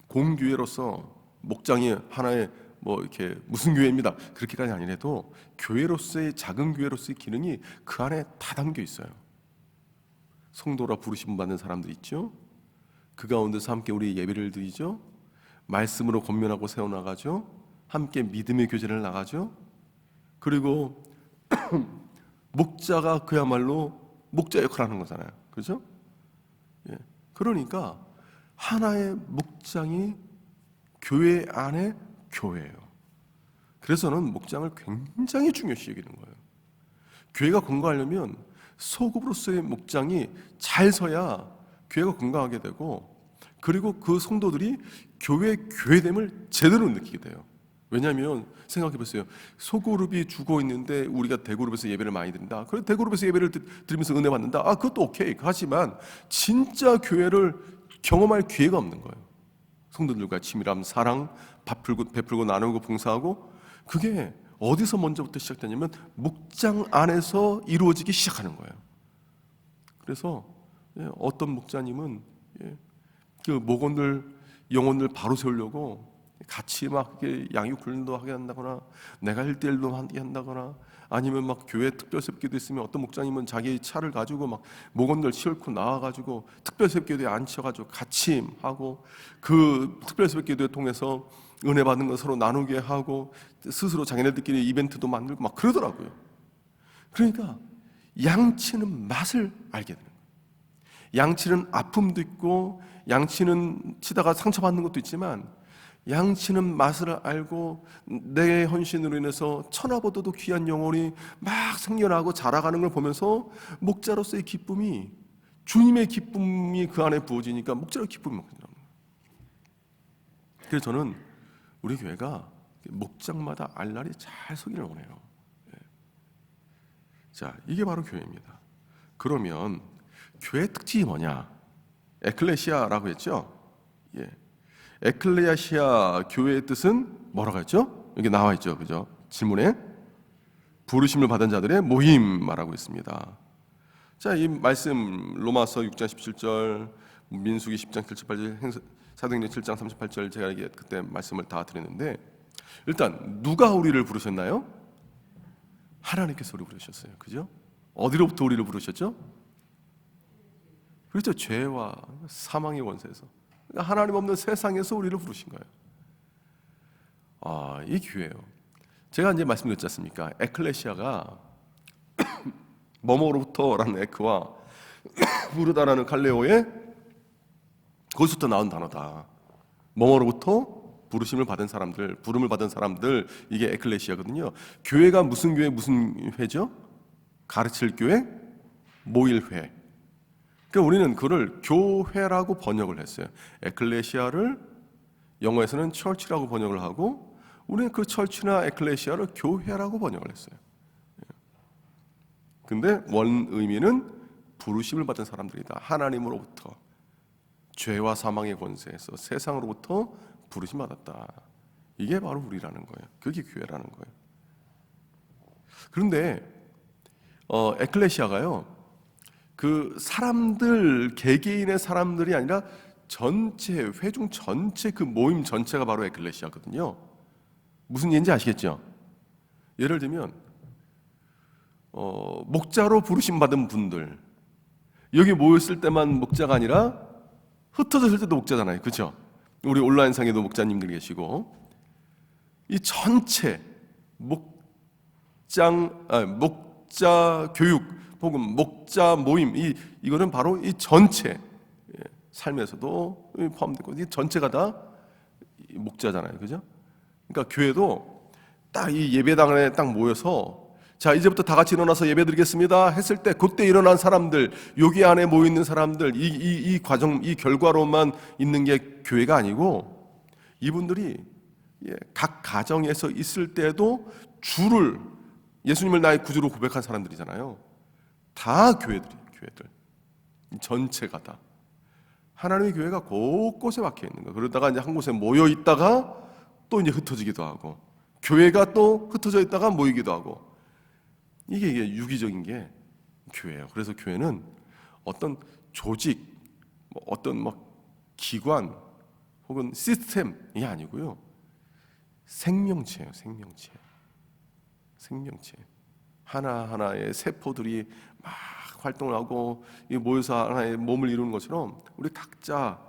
공교회로서 목장이 하나의 뭐 이렇게 무슨 교회입니다 그렇게까지 아니라도 교회로서의 작은 교회로서의 기능이 그 안에 다 담겨 있어요. 성도라 부르심 받는 사람들 있죠. 그 가운데서 함께 우리 예배를 드리죠. 말씀으로 권면하고 세워나가죠. 함께 믿음의 교제를 나가죠. 그리고 목자가 그야말로 목자 역할을 하는 거잖아요. 그렇죠? 예. 그러니까 하나의 목장이 교회 안에 교회예요. 그래서 저는 목장을 굉장히 중요시 여기는 거예요. 교회가 건강하려면 소급으로서의 목장이 잘 서야 교회가 건강하게 되고, 그리고 그 성도들이 교회됨을 제대로 느끼게 돼요. 왜냐하면 생각해 보세요. 소그룹이 죽어 있는데 우리가 대그룹에서 예배를 많이 드린다. 그래 대그룹에서 예배를 드리면서 은혜 받는다. 그것도 오케이. 하지만 진짜 교회를 경험할 기회가 없는 거예요. 성도들과 친밀함, 사랑, 베풀고 나누고 봉사하고, 그게 어디서 먼저부터 시작되냐면 목장 안에서 이루어지기 시작하는 거예요. 그래서 어떤 목자님은 그 목원들 영혼들 바로 세우려고 같이 막 양육 훈련도 하게 한다거나 내가 1대1도 하게 한다거나, 아니면 막 교회 특별 새벽기도 있으면 어떤 목장님은 자기 차를 가지고 막 목원들 싣고 나와가지고 특별 새벽기도에 앉혀가지고 같이 하고, 그 특별 새벽기도에 통해서 은혜 받는 거 서로 나누게 하고 스스로 자기네들끼리 이벤트도 만들고 막 그러더라고요. 그러니까 양치는 맛을 알게 되는 거예요. 양치는 아픔도 있고 양치는 치다가 상처받는 것도 있지만, 양치는 맛을 알고 내 헌신으로 인해서 천하보다도 귀한 영혼이 막 생겨나고 자라가는 걸 보면서 목자로서의 기쁨이, 주님의 기쁨이 그 안에 부어지니까 목자로의 기쁨이 막 나옵니다. 그래서 저는 우리 교회가 목장마다 알날이 잘 서기를 원해요. 자, 이게 바로 교회입니다. 그러면 교회 특징이 뭐냐? 에클레시아라고 했죠? 예. 에클레시아 교회의 뜻은 뭐라고 했죠? 여기 나와 있죠, 그죠? 질문에 부르심을 받은 자들의 모임 말하고 있습니다. 자, 이 말씀 로마서 6장 17절, 민수기 10장 78절, 사도행전 7장 38절 제가 그때 말씀을 다 드렸는데, 일단 누가 우리를 부르셨나요? 하나님께서 우리를 부르셨어요, 그죠? 어디로부터 우리를 부르셨죠? 그렇죠, 죄와 사망의 원세에서, 하나님 없는 세상에서 우리를 부르신 거예요. 이 교회예요. 제가 이제 말씀드렸지 않습니까? 에클레시아가 뭐뭐로부터라는 에크와 부르다라는 칼레오의 거기서부터 나온 단어다. 뭐뭐로부터 부르심을 받은 사람들, 부름을 받은 사람들, 이게 에클레시아거든요. 교회가 무슨 교회, 무슨 회죠? 가르칠 교회, 모일회. 그러니까 우리는 그를 교회라고 번역을 했어요. 에클레시아를 영어에서는 처치라고 번역을 하고, 우리는 그 처치나 에클레시아를 교회라고 번역을 했어요. 근데 원 의미는 부르심을 받은 사람들이다. 하나님으로부터, 죄와 사망의 권세에서 세상으로부터 부르심 받았다. 이게 바로 우리라는 거예요. 그게 교회라는 거예요. 그런데 에클레시아가요, 그 사람들, 개개인의 사람들이 아니라 전체, 회중 전체, 그 모임 전체가 바로 에클레시아거든요. 무슨 얘기인지 아시겠죠? 예를 들면 목자로 부르심 받은 분들, 여기 모였을 때만 목자가 아니라 흩어졌을 때도 목자잖아요, 그렇죠? 우리 온라인상에도 목자님들 계시고, 이 전체 목자 교육 혹은 목자 모임, 이거는 바로 이 전체 삶에서도 포함되고, 이 전체가 다 목자잖아요, 그죠? 그러니까 교회도 딱 이 예배당에 딱 모여서, 자, 이제부터 다 같이 일어나서 예배드리겠습니다 했을 때 그때 일어난 사람들, 여기 안에 모여 있는 사람들, 이 과정, 이 결과로만 있는 게 교회가 아니고, 이분들이 각 가정에서 있을 때도 주를, 예수님을 나의 구주로 고백한 사람들이잖아요. 다 교회들이에요, 교회들. 전체가 다. 하나님의 교회가 곳곳에 박혀 있는 거예요. 그러다가 이제 한 곳에 모여 있다가 또 이제 흩어지기도 하고, 교회가 또 흩어져 있다가 모이기도 하고, 이게 유기적인 게 교회예요. 그래서 교회는 어떤 조직, 어떤 막 기관 혹은 시스템이 아니고요, 생명체예요. 생명체. 하나하나의 세포들이 막 활동을 하고 모여서 하나의 몸을 이루는 것처럼 우리 각자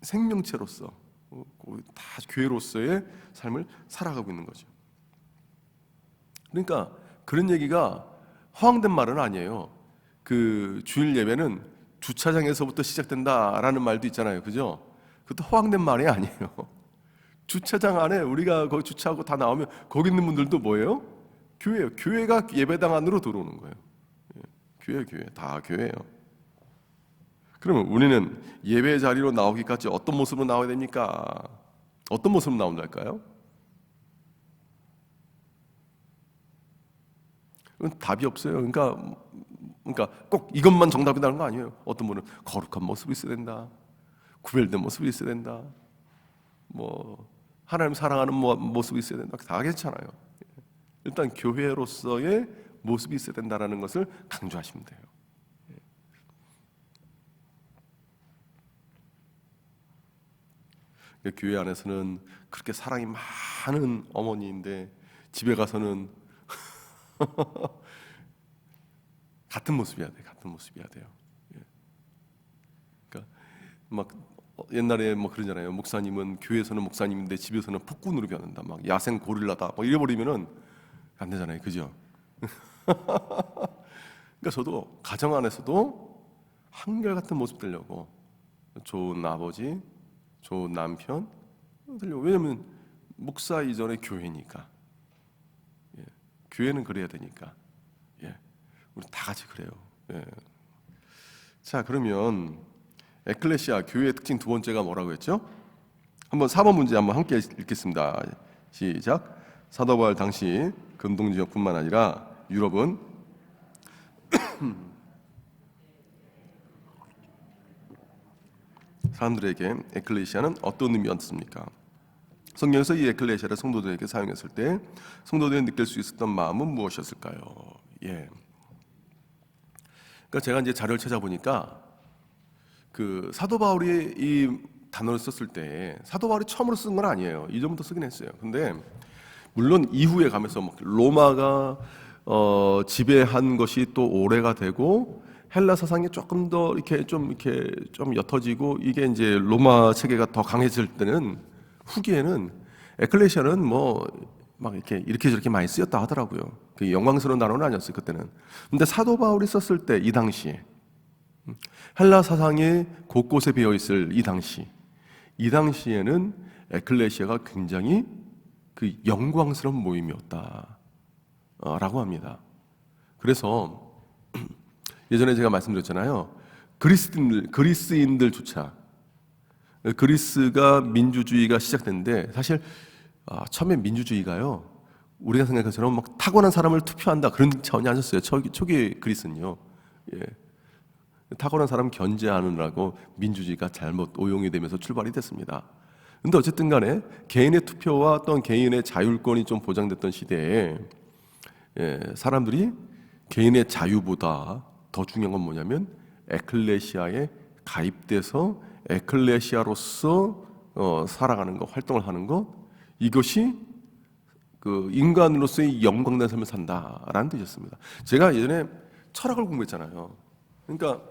생명체로서 다 교회로서의 삶을 살아가고 있는 거죠. 그러니까 그런 얘기가 허황된 말은 아니에요. 그 주일 예배는 주차장에서부터 시작된다라는 말도 있잖아요. 그죠? 그것도 허황된 말이 아니에요. 주차장 안에 우리가 거기 주차하고 다 나오면 거기 있는 분들도 뭐예요? 교회예요. 교회가 예배당 안으로 들어오는 거예요. 교회 다 교회예요. 그러면 우리는 예배 자리로 나오기까지 어떤 모습으로 나와야 됩니까? 어떤 모습으로 나온달까요? 그건 답이 없어요. 그러니까 꼭 이것만 정답이라는 거 아니에요. 어떤 분은 거룩한 모습이 있어야 된다. 구별된 모습이 있어야 된다. 뭐 하나님 사랑하는 모습이 있어야 된다. 다 괜찮아요. 일단 교회로서의 모습이 있어야 된다라는 것을 강조하시면 돼요. 교회 안에서는 그렇게 사랑이 많은 어머니인데 집에 가서는 같은 모습이어야 돼. 같은 모습이어야 돼요. 그러니까 막 옛날에 뭐 그러잖아요. 목사님은 교회에서는 목사님인데 집에서는 폭군으로 변한다. 막 야생 고릴라다. 막 이래버리면은 안 되잖아요. 그죠? 그러니까 저도 가정 안에서도 한결같은 모습 되려고 좋은 아버지, 좋은 남편 되려고. 왜냐면 목사 이전에 교회니까. 교회는 그래야 되니까. 우리 다 같이 그래요. 자, 그러면 에클레시아 교회의 특징 두 번째가 뭐라고 했죠? 한번 4번 문제 한번 함께 읽겠습니다. 시작. 사도 바울 당시 근동 지역뿐만 아니라 유럽은 사람들에게 에클레시아는 어떤 의미였습니까? 성경에서 이 에클레시아를 성도들에게 사용했을 때 성도들이 느낄 수 있었던 마음은 무엇이었을까요? 그러니까 제가 이제 자료를 찾아보니까 그 사도 바울이 이 단어를 썼을 때 사도 바울이 처음으로 쓴 건 아니에요. 이전부터 쓰긴 했어요. 근데 물론 이후에 가면서 로마가 지배한 것이 또 오래가 되고 헬라 사상이 조금 더 이렇게 좀 옅어지고 이게 이제 로마 체계가 더 강해질 때는 후기에는 에클레시아는 뭐 막 이렇게 저렇게 많이 쓰였다 하더라고요. 그 영광스러운 단어는 아니었어요 그때는. 근데 사도 바울이 썼을 때 이 당시에 헬라 사상이 곳곳에 배어 있을 이 당시에는 에클레시아가 굉장히 그 영광스러운 모임이었다라고 합니다. 그래서 예전에 제가 말씀드렸잖아요. 그리스인들조차 그리스가 민주주의가 시작됐는데 사실 처음에 민주주의가요 우리가 생각한 것처럼 막 타고난 사람을 투표한다 그런 차원이 아니었어요. 초기 그리스는요. 타고난 사람 견제하느라고 민주주의가 잘못 오용이 되면서 출발이 됐습니다. 근데 어쨌든 간에 개인의 투표와 어떤 개인의 자율권이 좀 보장됐던 시대에 사람들이 개인의 자유보다 더 중요한 건 뭐냐면 에클레시아에 가입돼서 에클레시아로서 살아가는 거, 활동을 하는 거, 이것이 그 인간으로서의 영광된 삶을 산다라는 뜻이었습니다. 제가 예전에 철학을 공부했잖아요. 그러니까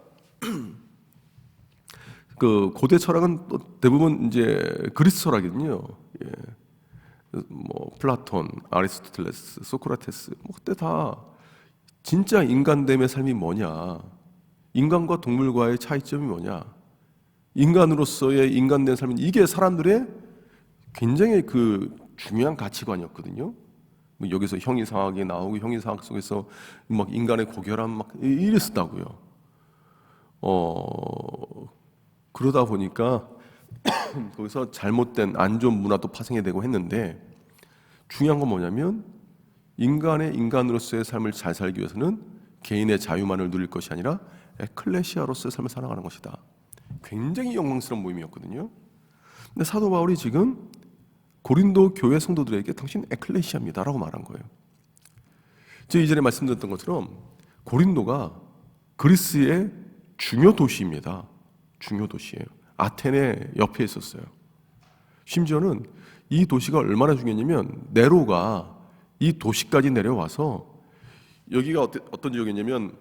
그 고대 철학은 또 대부분 이제 그리스 철학이거든요. 뭐 플라톤, 아리스토텔레스, 소크라테스, 뭐 그때 다 진짜 인간됨의 삶이 뭐냐, 인간과 동물과의 차이점이 뭐냐, 인간으로서의 인간된 삶은 이게 사람들의 굉장히 그 중요한 가치관이었거든요. 뭐 여기서 형이상학이 나오고 형이상학 속에서 막 인간의 고결함 막 이랬었다고요. 그러다 보니까 거기서 잘못된 안 좋은 문화도 파생이 되고 했는데 중요한 건 뭐냐면 인간의 인간으로서의 삶을 잘 살기 위해서는 개인의 자유만을 누릴 것이 아니라 에클레시아로서의 삶을 살아가는 것이다. 굉장히 영광스러운 모임이었거든요. 근데 사도 바울이 지금 고린도 교회 성도들에게 당신 에클레시아입니다라고 말한 거예요. 제가 이전에 말씀드렸던 것처럼 고린도가 그리스의 중요 도시입니다. 중요 도시예요. 아테네 옆에 있었어요. 심지어는 이 도시가 얼마나 중요했냐면 네로가 이 도시까지 내려와서 여기가 어떤 지역이냐면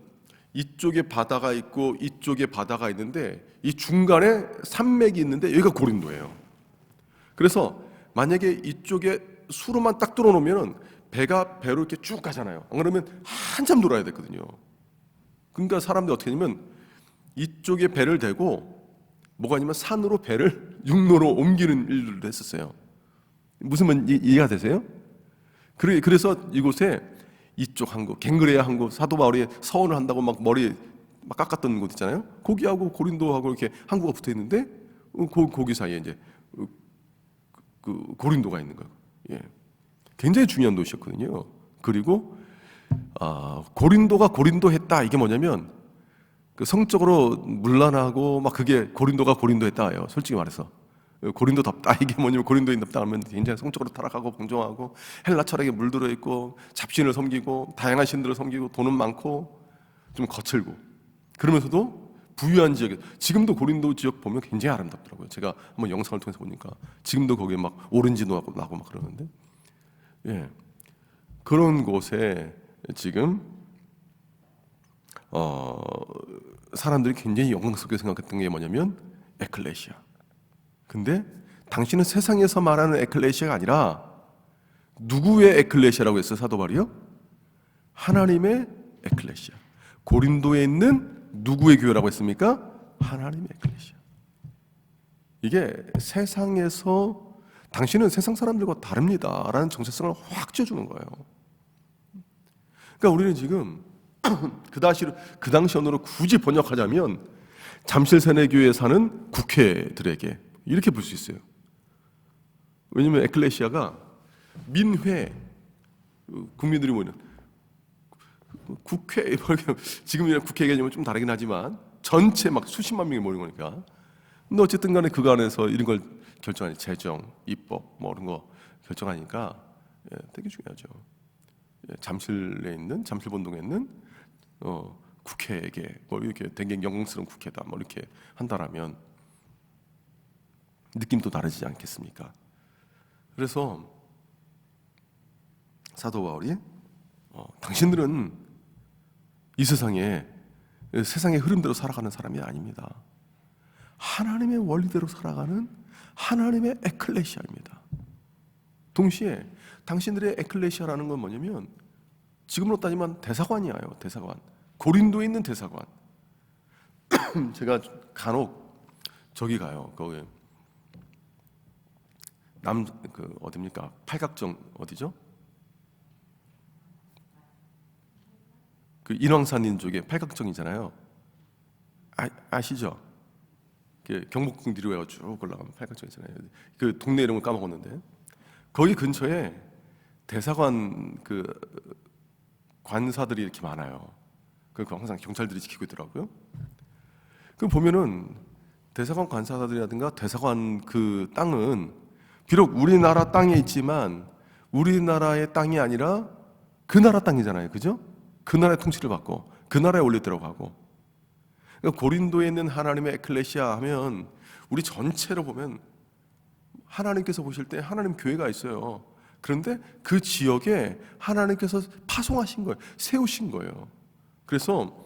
이쪽에 바다가 있고 이쪽에 바다가 있는데 이 중간에 산맥이 있는데 여기가 고린도예요. 그래서 만약에 이쪽에 수로만 딱 뚫어놓으면 배가 배로 이렇게 쭉 가잖아요. 안 그러면 한참 돌아야 됐거든요. 그러니까 사람들이 어떻게 하냐면 이쪽에 배를 대고 뭐가 아니면 산으로 배를 육로로 옮기는 일들도 했었어요. 무슨 말 이해가 되세요? 그래서 이곳에 이쪽 항구, 갱그레아 항구, 사도 바울이 서원을 한다고 막 머리 막 깎았던 곳 있잖아요. 거기하고 고린도하고 이렇게 항구가 붙어 있는데 거기 사이에 이제 그 고린도가 있는 거예요. 예. 굉장히 중요한 도시였거든요. 그리고 고린도가 고린도했다 이게 뭐냐면 그 성적으로 문란하고 막 그게 고린도가 고린도했다예요. 솔직히 말해서 고린도답다 이게 뭐냐면 고린도인답다 하면 굉장히 성적으로 타락하고 공정하고 헬라 철학에 물들어 있고 잡신을 섬기고 다양한 신들을 섬기고 돈은 많고 좀 거칠고 그러면서도 부유한 지역에 지금도 고린도 지역 보면 굉장히 아름답더라고요. 제가 한번 영상을 통해서 보니까 지금도 거기에 막 오렌지도 나고 막 그러는데 예. 그런 곳에 지금 사람들이 굉장히 영광스럽게 생각했던 게 뭐냐면 에클레시아. 근데 당신은 세상에서 말하는 에클레시아가 아니라 누구의 에클레시아라고 했어요? 사도 바울이요? 하나님의 에클레시아. 고린도에 있는 누구의 교회라고 했습니까? 하나님의 에클레시아. 이게 세상에서 당신은 세상 사람들과 다릅니다 라는 정체성을 확 쥐어주는 거예요. 그러니까 우리는 지금 그 당시언어로 굳이 번역하자면 잠실세네교회에 사는 국회들에게 이렇게 볼 수 있어요. 왜냐하면 에클레시아가 민회, 국민들이 모이는 국회, 지금이랑 국회 개념은 좀 다르긴 하지만 전체 막 수십만 명이 모이는 거니까. 근데 어쨌든 간에 그 안에서 이런 걸 결정하니 재정, 입법 뭐 이런 거 결정하니까 되게 중요하죠. 잠실에 있는 잠실본동에 있는 국회에게 뭐 이렇게 되게 영광스러운 국회다 뭐 이렇게 한다라면 느낌도 다르지 않겠습니까? 그래서 사도 바울이 당신들은 이 세상의 흐름대로 살아가는 사람이 아닙니다. 하나님의 원리대로 살아가는 하나님의 에클레시아입니다. 동시에 당신들의 에클레시아라는 건 뭐냐면 지금으로 따지면 대사관이에요. 대사관. 고린도에 있는 대사관. 제가 간혹 저기 가요. 거기 어디입니까? 팔각정 어디죠? 그 인왕산인 쪽에 팔각정이잖아요. 아시죠? 경복궁 뒤로 해가 쭉 올라가면 팔각정 있잖아요. 그 동네 이름을 까먹었는데 거기 근처에 대사관 그 관사들이 이렇게 많아요. 그 항상 경찰들이 지키고 있더라고요. 그럼 보면은 대사관 관사들이라든가 대사관 그 땅은 비록 우리나라 땅에 있지만 우리나라의 땅이 아니라 그 나라 땅이잖아요. 그죠? 그 나라의 통치를 받고 그 나라에 원래 들어가고 그러니까 고린도에 있는 하나님의 에클레시아 하면 우리 전체로 보면 하나님께서 보실 때 하나님 교회가 있어요. 그런데 그 지역에 하나님께서 파송하신 거예요. 세우신 거예요. 그래서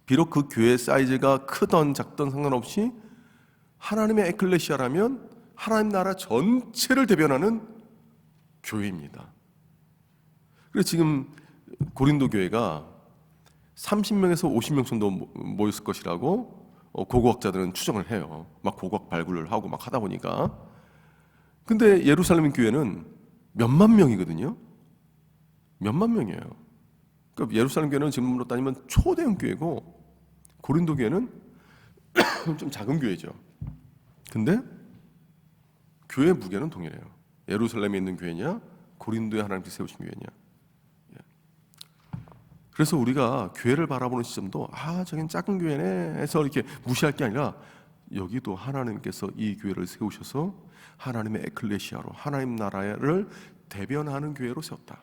비록 그 교회 사이즈가 크던 작던 상관없이 하나님의 에클레시아라면 하나님 나라 전체를 대변하는 교회입니다. 그래서 지금 고린도 교회가 30명에서 50명 정도 모였을 것이라고 고고학자들은 추정을 해요. 막 고고학 발굴을 하고 막 하다 보니까. 근데 예루살렘 교회는 몇만 명이거든요. 몇만 명이에요. 그러니까 예루살렘 교회는 지금으로 따지면 초대형 교회고 고린도 교회는 좀 작은 교회죠. 근데 교회 무게는 동일해요. 예루살렘에 있는 교회냐 고린도에 하나님께서 세우신 교회냐. 그래서 우리가 교회를 바라보는 시점도 저긴 작은 교회네 해서 이렇게 무시할 게 아니라 여기도 하나님께서 이 교회를 세우셔서 하나님의 에클레시아로 하나님 나라를 대변하는 교회로 세웠다.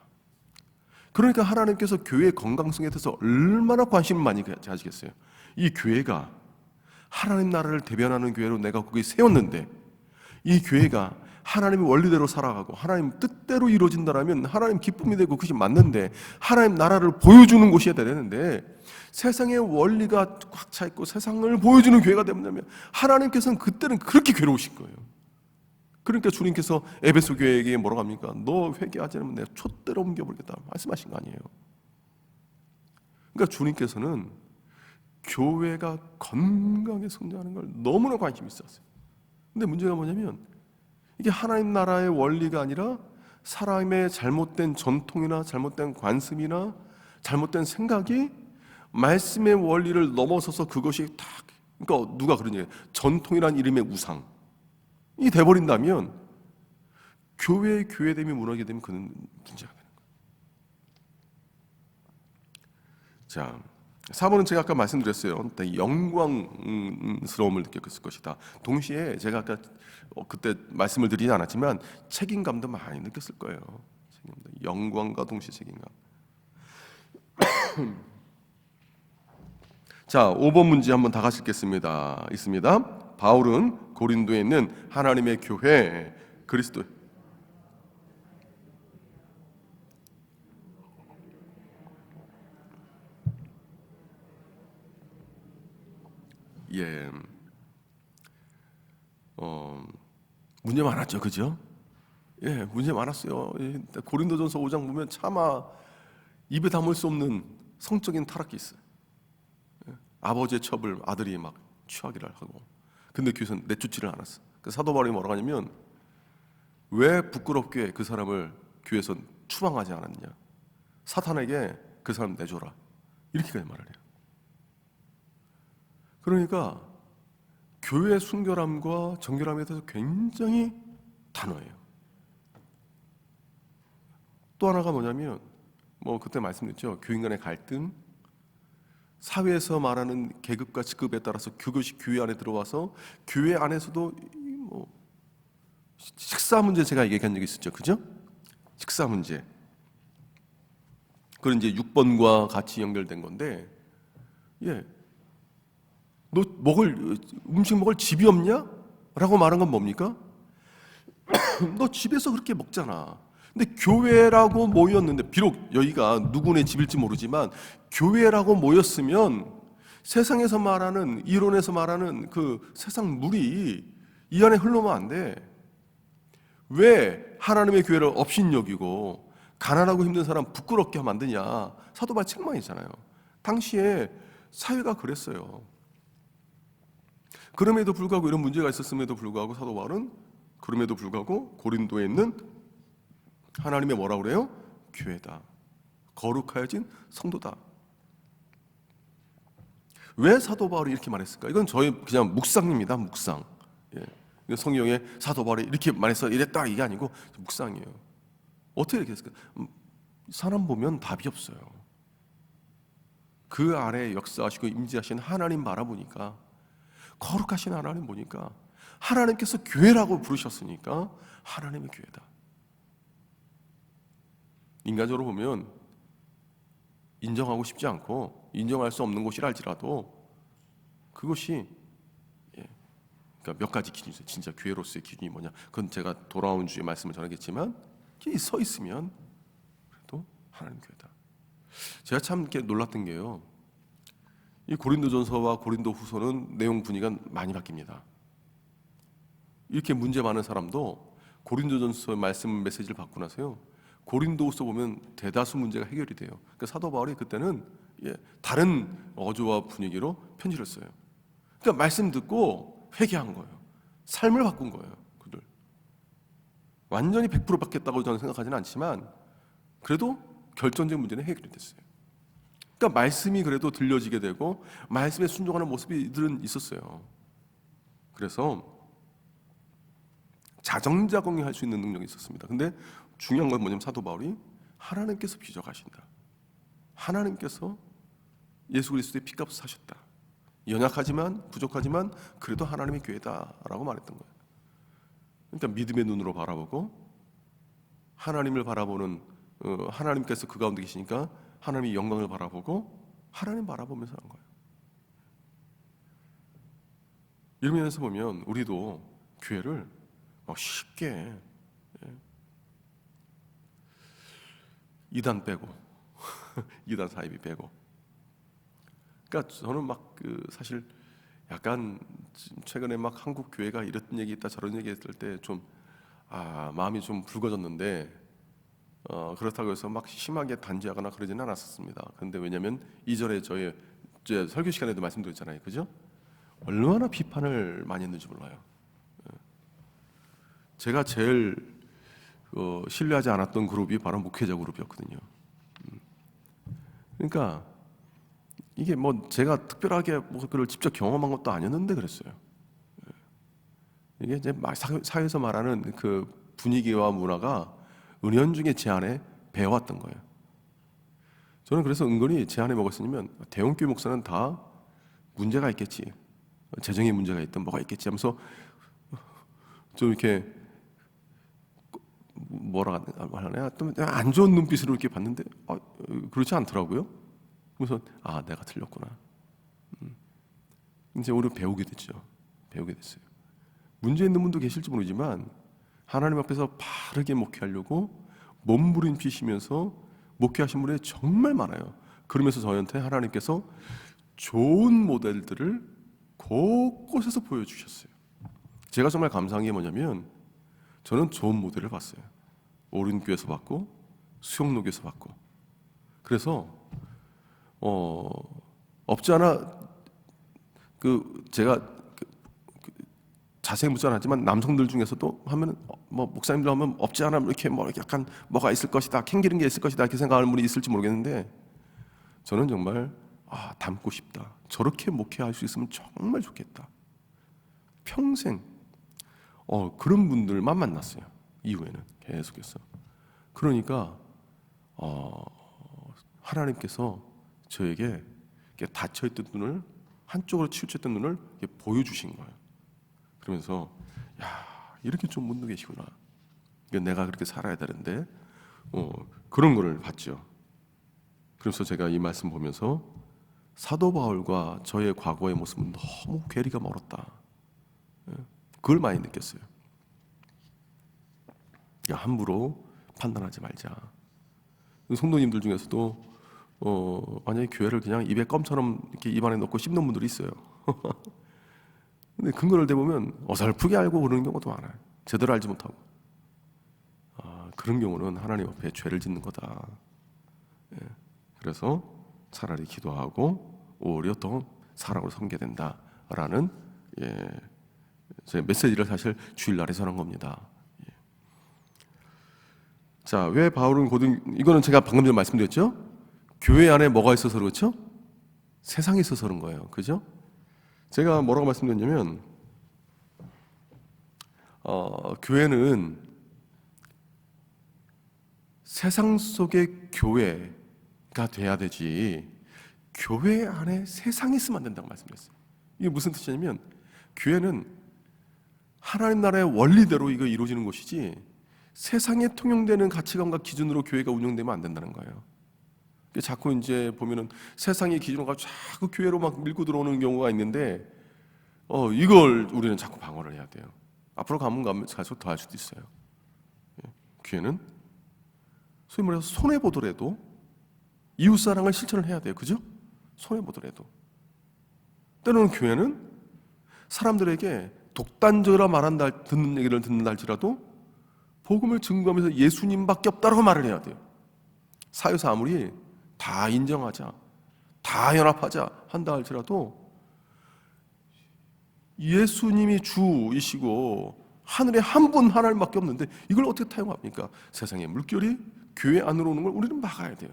그러니까 하나님께서 교회의 건강성에 대해서 얼마나 관심을 많이 가지겠어요. 이 교회가 하나님 나라를 대변하는 교회로 내가 거기 세웠는데 이 교회가 하나님의 원리대로 살아가고 하나님 뜻대로 이루어진다라면 하나님 기쁨이 되고 그것이 맞는데 하나님 나라를 보여주는 곳이어야 되는데 세상의 원리가 꽉 차 있고 세상을 보여주는 교회가 되면 하나님께서는 그때는 그렇게 괴로우신 거예요. 그러니까 주님께서 에베소 교회에게 뭐라고 합니까? 너 회개하지 않으면 내가 촛대로 옮겨버리겠다 말씀하신 거 아니에요. 그러니까 주님께서는 교회가 건강하게 성장하는 걸 너무나 관심이 있었어요. 근데 문제가 뭐냐면 이게 하나님 나라의 원리가 아니라 사람의 잘못된 전통이나 잘못된 관습이나 잘못된 생각이 말씀의 원리를 넘어서서 그것이 딱, 그러니까 누가 그러냐, 전통이란 이름의 우상이 돼버린다면 교회의 교회됨이 무너지게 되면 그는 문제가 되는 거예요. 자, 4번은 제가 아까 말씀드렸어요. 영광스러움을 느꼈을 것이다. 동시에 제가 아까 그때 말씀을 드리지 않았지만 책임감도 많이 느꼈을 거예요. 영광과 동시에 책임감. 자, 5번 문제 한번 다 같이 읽겠습니다. 있습니다. 바울은 고린도에 있는 하나님의 교회 그리스도 예, 문제 많았죠, 그죠? 예, 문제 많았어요. 고린도전서 5장 보면 차마 입에 담을 수 없는 성적인 타락이 있어요. 아버지의 첩을 아들이 막 취하기를 하고, 근데 교회에서는 내쫓지를 않았어. 그 사도 바울이 뭐라고 하냐면 왜 부끄럽게 그 사람을 교회에서 추방하지 않았냐? 사탄에게 그 사람 내줘라. 이렇게까지 말을 해요. 그러니까 교회의 순결함과 정결함에 대해서 굉장히 단호해요. 또 하나가 뭐냐면 뭐 그때 말씀드렸죠. 교인 간의 갈등, 사회에서 말하는 계급과 직급에 따라서 그것이 교회 안에 들어와서 교회 안에서도 뭐 식사 문제 제가 얘기한 적이 있었죠, 그죠? 식사 문제. 그건 이제 6번과 같이 연결된 건데, 예. 너 음식 먹을 집이 없냐? 라고 말한 건 뭡니까? 너 집에서 그렇게 먹잖아. 근데 교회라고 모였는데, 비록 여기가 누구네 집일지 모르지만 교회라고 모였으면 세상에서 말하는, 이론에서 말하는 그 세상 물이 이 안에 흘러면 안 돼. 왜 하나님의 교회를 업신여기고 가난하고 힘든 사람 부끄럽게 하면 안 되냐? 사도 바울 책망이잖아요. 당시에 사회가 그랬어요. 그럼에도 불구하고 이런 문제가 있었음에도 불구하고 사도 바울은 그럼에도 불구하고 고린도에 있는 하나님의 뭐라고 그래요? 교회다. 거룩하여진 성도다. 왜 사도 바울이 이렇게 말했을까? 이건 저희 그냥 묵상입니다. 묵상. 예. 성경에 사도 바울이 이렇게 말해서 이랬다 이게 아니고 묵상이에요. 어떻게 이렇게 했을까? 사람 보면 답이 없어요. 그 아래 역사하시고 임재하신 하나님 바라보니까 거룩하신 하나님 보니까 하나님께서 교회라고 부르셨으니까 하나님의 교회다. 인간적으로 보면 인정하고 싶지 않고 인정할 수 없는 곳이라 할지라도 그것이 그러니까 몇 가지 기준이 있어요. 진짜 교회로서의 기준이 뭐냐? 그건 제가 돌아온 주에 말씀을 전하겠지만 서 있으면 그래도 하나님 교회다. 제가 참 이렇게 놀랐던 게요. 이 고린도전서와 고린도후서는 내용 분위기가 많이 바뀝니다. 이렇게 문제 많은 사람도 고린도전서의 말씀 메시지를 받고 나서요. 고린도후서 보면 대다수 문제가 해결이 돼요. 그러니까 사도 바울이 그때는 다른 어조와 분위기로 편지를 써요. 그러니까 말씀 듣고 회개한 거예요. 삶을 바꾼 거예요. 그들 완전히 100% 바뀌었다고 저는 생각하지는 않지만 그래도 결정적인 문제는 해결이 됐어요. 그러니까 말씀이 그래도 들려지게 되고 말씀에 순종하는 모습이 이들은 있었어요. 그래서 자정자공히 할 수 있는 능력이 있었습니다. 근데 중요한 건 뭐냐면 사도 바울이 하나님께서 빚어가신다. 하나님께서 예수 그리스도의 피값을 사셨다. 연약하지만 부족하지만 그래도 하나님의 교회다라고 말했던 거예요. 그러니까 믿음의 눈으로 바라보고 하나님을 바라보는 하나님께서 그 가운데 계시니까 하나님의 영광을 바라보고 하나님 바라보면서 하는 거예요. 이런 면에서 보면 우리도 교회를 쉽게 이단 빼고 이단 사이비 빼고. 그러니까 저는 막 사실 약간 최근에 막 한국 교회가 이런 얘기 있다 저런 얘기 했을 때 좀 마음이 좀 붉어졌는데 그렇다고 해서 막 심하게 단죄하거나 그러지는 않았었습니다. 그런데 왜냐하면 이전에 저희 설교 시간에도 말씀드렸잖아요, 그죠? 얼마나 비판을 많이 했는지 몰라요. 제가 제일 신뢰하지 않았던 그룹이 바로 목회자 그룹이었거든요. 그러니까 이게 뭐 제가 특별하게 뭐 그걸 직접 경험한 것도 아니었는데 그랬어요. 이게 이제 사회에서 말하는 그 분위기와 문화가 은연중에 제 안에 배워왔던 거예요. 저는 그래서 은근히 제 안에 뭐가 있었냐면 대형교회 목사는 다 문제가 있겠지, 재정에 문제가 있든 뭐가 있겠지 하면서 좀 이렇게 뭐라 하냐, 좀 안 좋은 눈빛으로 이렇게 봤는데 그렇지 않더라고요. 그래서 내가 틀렸구나. 이제 오히려 배우게 됐죠. 배우게 됐어요. 문제 있는 분도 계실지 모르지만 하나님 앞에서 바르게 목회하려고 몸부림치시면서 목회하신 분이 정말 많아요. 그러면서 저한테 하나님께서 좋은 모델들을 곳곳에서 보여주셨어요. 제가 정말 감사한 게 뭐냐면 저는 좋은 모델을 봤어요. 오륜교에서 봤고 수영록에서 봤고. 그래서 없지 않아 제가 자세히 묻지 않았지만 남성들 중에서도 하면 뭐 목사님들 하면 없지 않아 이렇게 뭐 약간 뭐가 있을 것이다, 캥기는 게 있을 것이다 이렇게 생각하는 분이 있을지 모르겠는데 저는 정말 닮고 싶다. 저렇게 목회할 수 있으면 정말 좋겠다. 평생 그런 분들만 만났어요. 이후에는 계속해서. 그러니까 하나님께서 저에게 닫혀있던 눈을 한쪽으로 치우쳤던 눈을 보여주신 거예요. 그러면서 이렇게 좀 분도 계시구나. 내가 그렇게 살아야 되는데 그런 거를 봤죠. 그래서 제가 이 말씀 보면서 사도 바울과 저의 과거의 모습은 너무 괴리가 멀었다. 그걸 많이 느꼈어요. 함부로 판단하지 말자. 성도님들 중에서도 만약에 교회를 그냥 입에 껌처럼 이렇게 입안에 넣고 씹는 분들이 있어요. 근데 근거를 대보면 어설프게 알고 그러는 경우도 많아요. 제대로 알지 못하고. 그런 경우는 하나님 앞에 죄를 짓는 거다. 그래서 차라리 기도하고 오히려 더 사랑으로 섬겨야 된다라는 제 메시지를 사실 주일날에 전한 겁니다. 자, 왜 바울은 이거는 제가 방금 전에 말씀드렸죠? 교회 안에 뭐가 있어서 그렇죠? 세상이 있어서 그런 거예요. 그죠? 제가 뭐라고 말씀드렸냐면 교회는 세상 속의 교회가 돼야 되지 교회 안에 세상이 있으면 안 된다고 말씀드렸어요. 이게 무슨 뜻이냐면 교회는 하나님 나라의 원리대로 이거 이루어지는 것이지 세상에 통용되는 가치관과 기준으로 교회가 운영되면 안 된다는 거예요. 자꾸 이제 보면은 세상의 기준으로 가지고 자꾸 교회로 막 밀고 들어오는 경우가 있는데 이걸 우리는 자꾸 방어를 해야 돼요. 앞으로 가면 갈수록 더 할 수도 있어요. 교회는 소위 말해서 손해 보더라도 이웃 사랑을 실천을 해야 돼요. 그죠? 손해 보더라도 때로는 교회는 사람들에게 독단적으로 듣는 얘기를 듣는다 할지라도 복음을 증거하면서 예수님밖에 없다라고 말을 해야 돼요. 사회에서 아무리 다 인정하자, 다 연합하자 한다 할지라도 예수님이 주이시고 하늘에 한 분 하나님밖에 없는데 이걸 어떻게 타용합니까? 세상의 물결이 교회 안으로 오는 걸 우리는 막아야 돼요.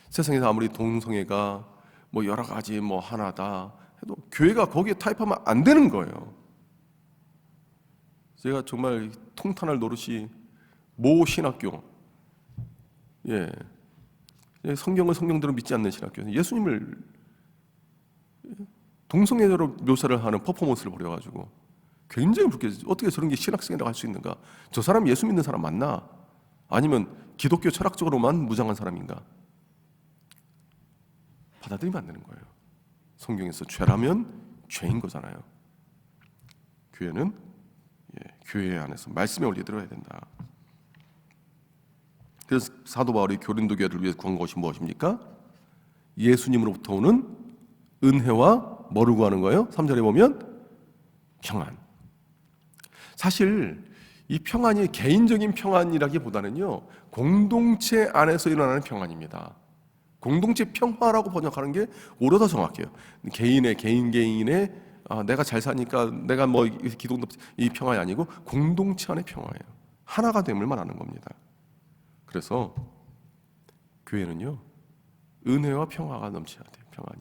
세상에서 아무리 동성애가 뭐 여러 가지 뭐 하나다 해도 교회가 거기에 타입하면 안 되는 거예요. 제가 정말 통탄할 노릇이 모 신학교, 성경을 성경대로 믿지 않는 신학교, 예수님을 동성애자로 묘사를 하는 퍼포먼스를 벌여가지고 굉장히 불쾌해서 어떻게 저런 게 신학생이라고 할 수 있는가? 저 사람 예수 믿는 사람 맞나? 아니면 기독교 철학적으로만 무장한 사람인가? 받아들이면 안 되는 거예요. 성경에서 죄라면 죄인 거잖아요. 교회 안에서 말씀의 원리 들어야 된다. 그래서 사도 바울이 고린도 교회를 위해서 구한 것이 무엇입니까? 예수님으로부터 오는 은혜와 뭐를 구하는 거예요? 3절에 보면 평안. 사실 이 평안이 개인적인 평안이라기보다는요, 공동체 안에서 일어나는 평안입니다. 공동체 평화라고 번역하는 게 오히려 더 정확해요. 개인의 내가 잘 사니까 내가 뭐 기독교 이 평안이 아니고 공동체 안의 평화예요. 하나가 됨을 말하는 겁니다. 그래서 교회는요, 은혜와 평화가 넘쳐야 돼요. 평안이.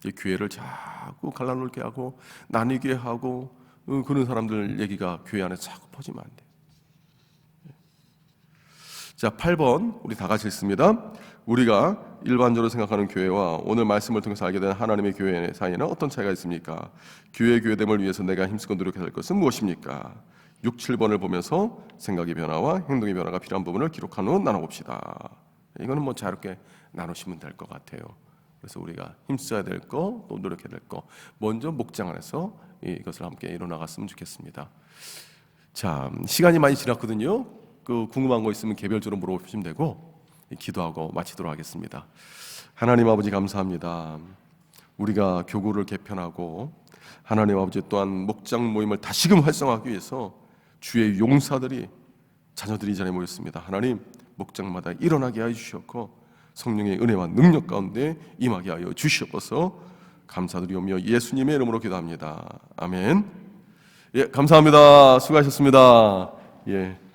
이 교회를 자꾸 갈라놓게 하고 나뉘게 하고 그런 사람들 얘기가 교회 안에 자꾸 퍼지면 안 돼요. 자, 8번 우리 다 같이 읽습니다. 우리가 일반적으로 생각하는 교회와 오늘 말씀을 통해서 알게 된 하나님의 교회 사이에는 어떤 차이가 있습니까? 교회됨을 위해서 내가 힘쓰고 노력해야 할 것은 무엇입니까? 6, 7번을 보면서 생각의 변화와 행동의 변화가 필요한 부분을 기록한 후 나눠봅시다. 이거는 뭐 자유롭게 나누시면 될 것 같아요. 그래서 우리가 힘써야 될 거, 또 노력해야 될 거, 먼저 목장 안에서 이것을 함께 이뤄나갔으면 좋겠습니다. 자, 시간이 많이 지났거든요. 궁금한 거 있으면 개별적으로 물어보시면 되고 기도하고 마치도록 하겠습니다. 하나님 아버지 감사합니다. 우리가 교구를 개편하고 하나님 아버지 또한 목장 모임을 다시금 활성화하기 위해서 주의 용사들이 자녀들이 이 자리에 모였습니다. 하나님 목장마다 일어나게 하여 주시옵고 성령의 은혜와 능력 가운데 임하게 하여 주시옵소서. 감사드리오며 예수님의 이름으로 기도합니다. 아멘. 예, 감사합니다. 수고하셨습니다. 예.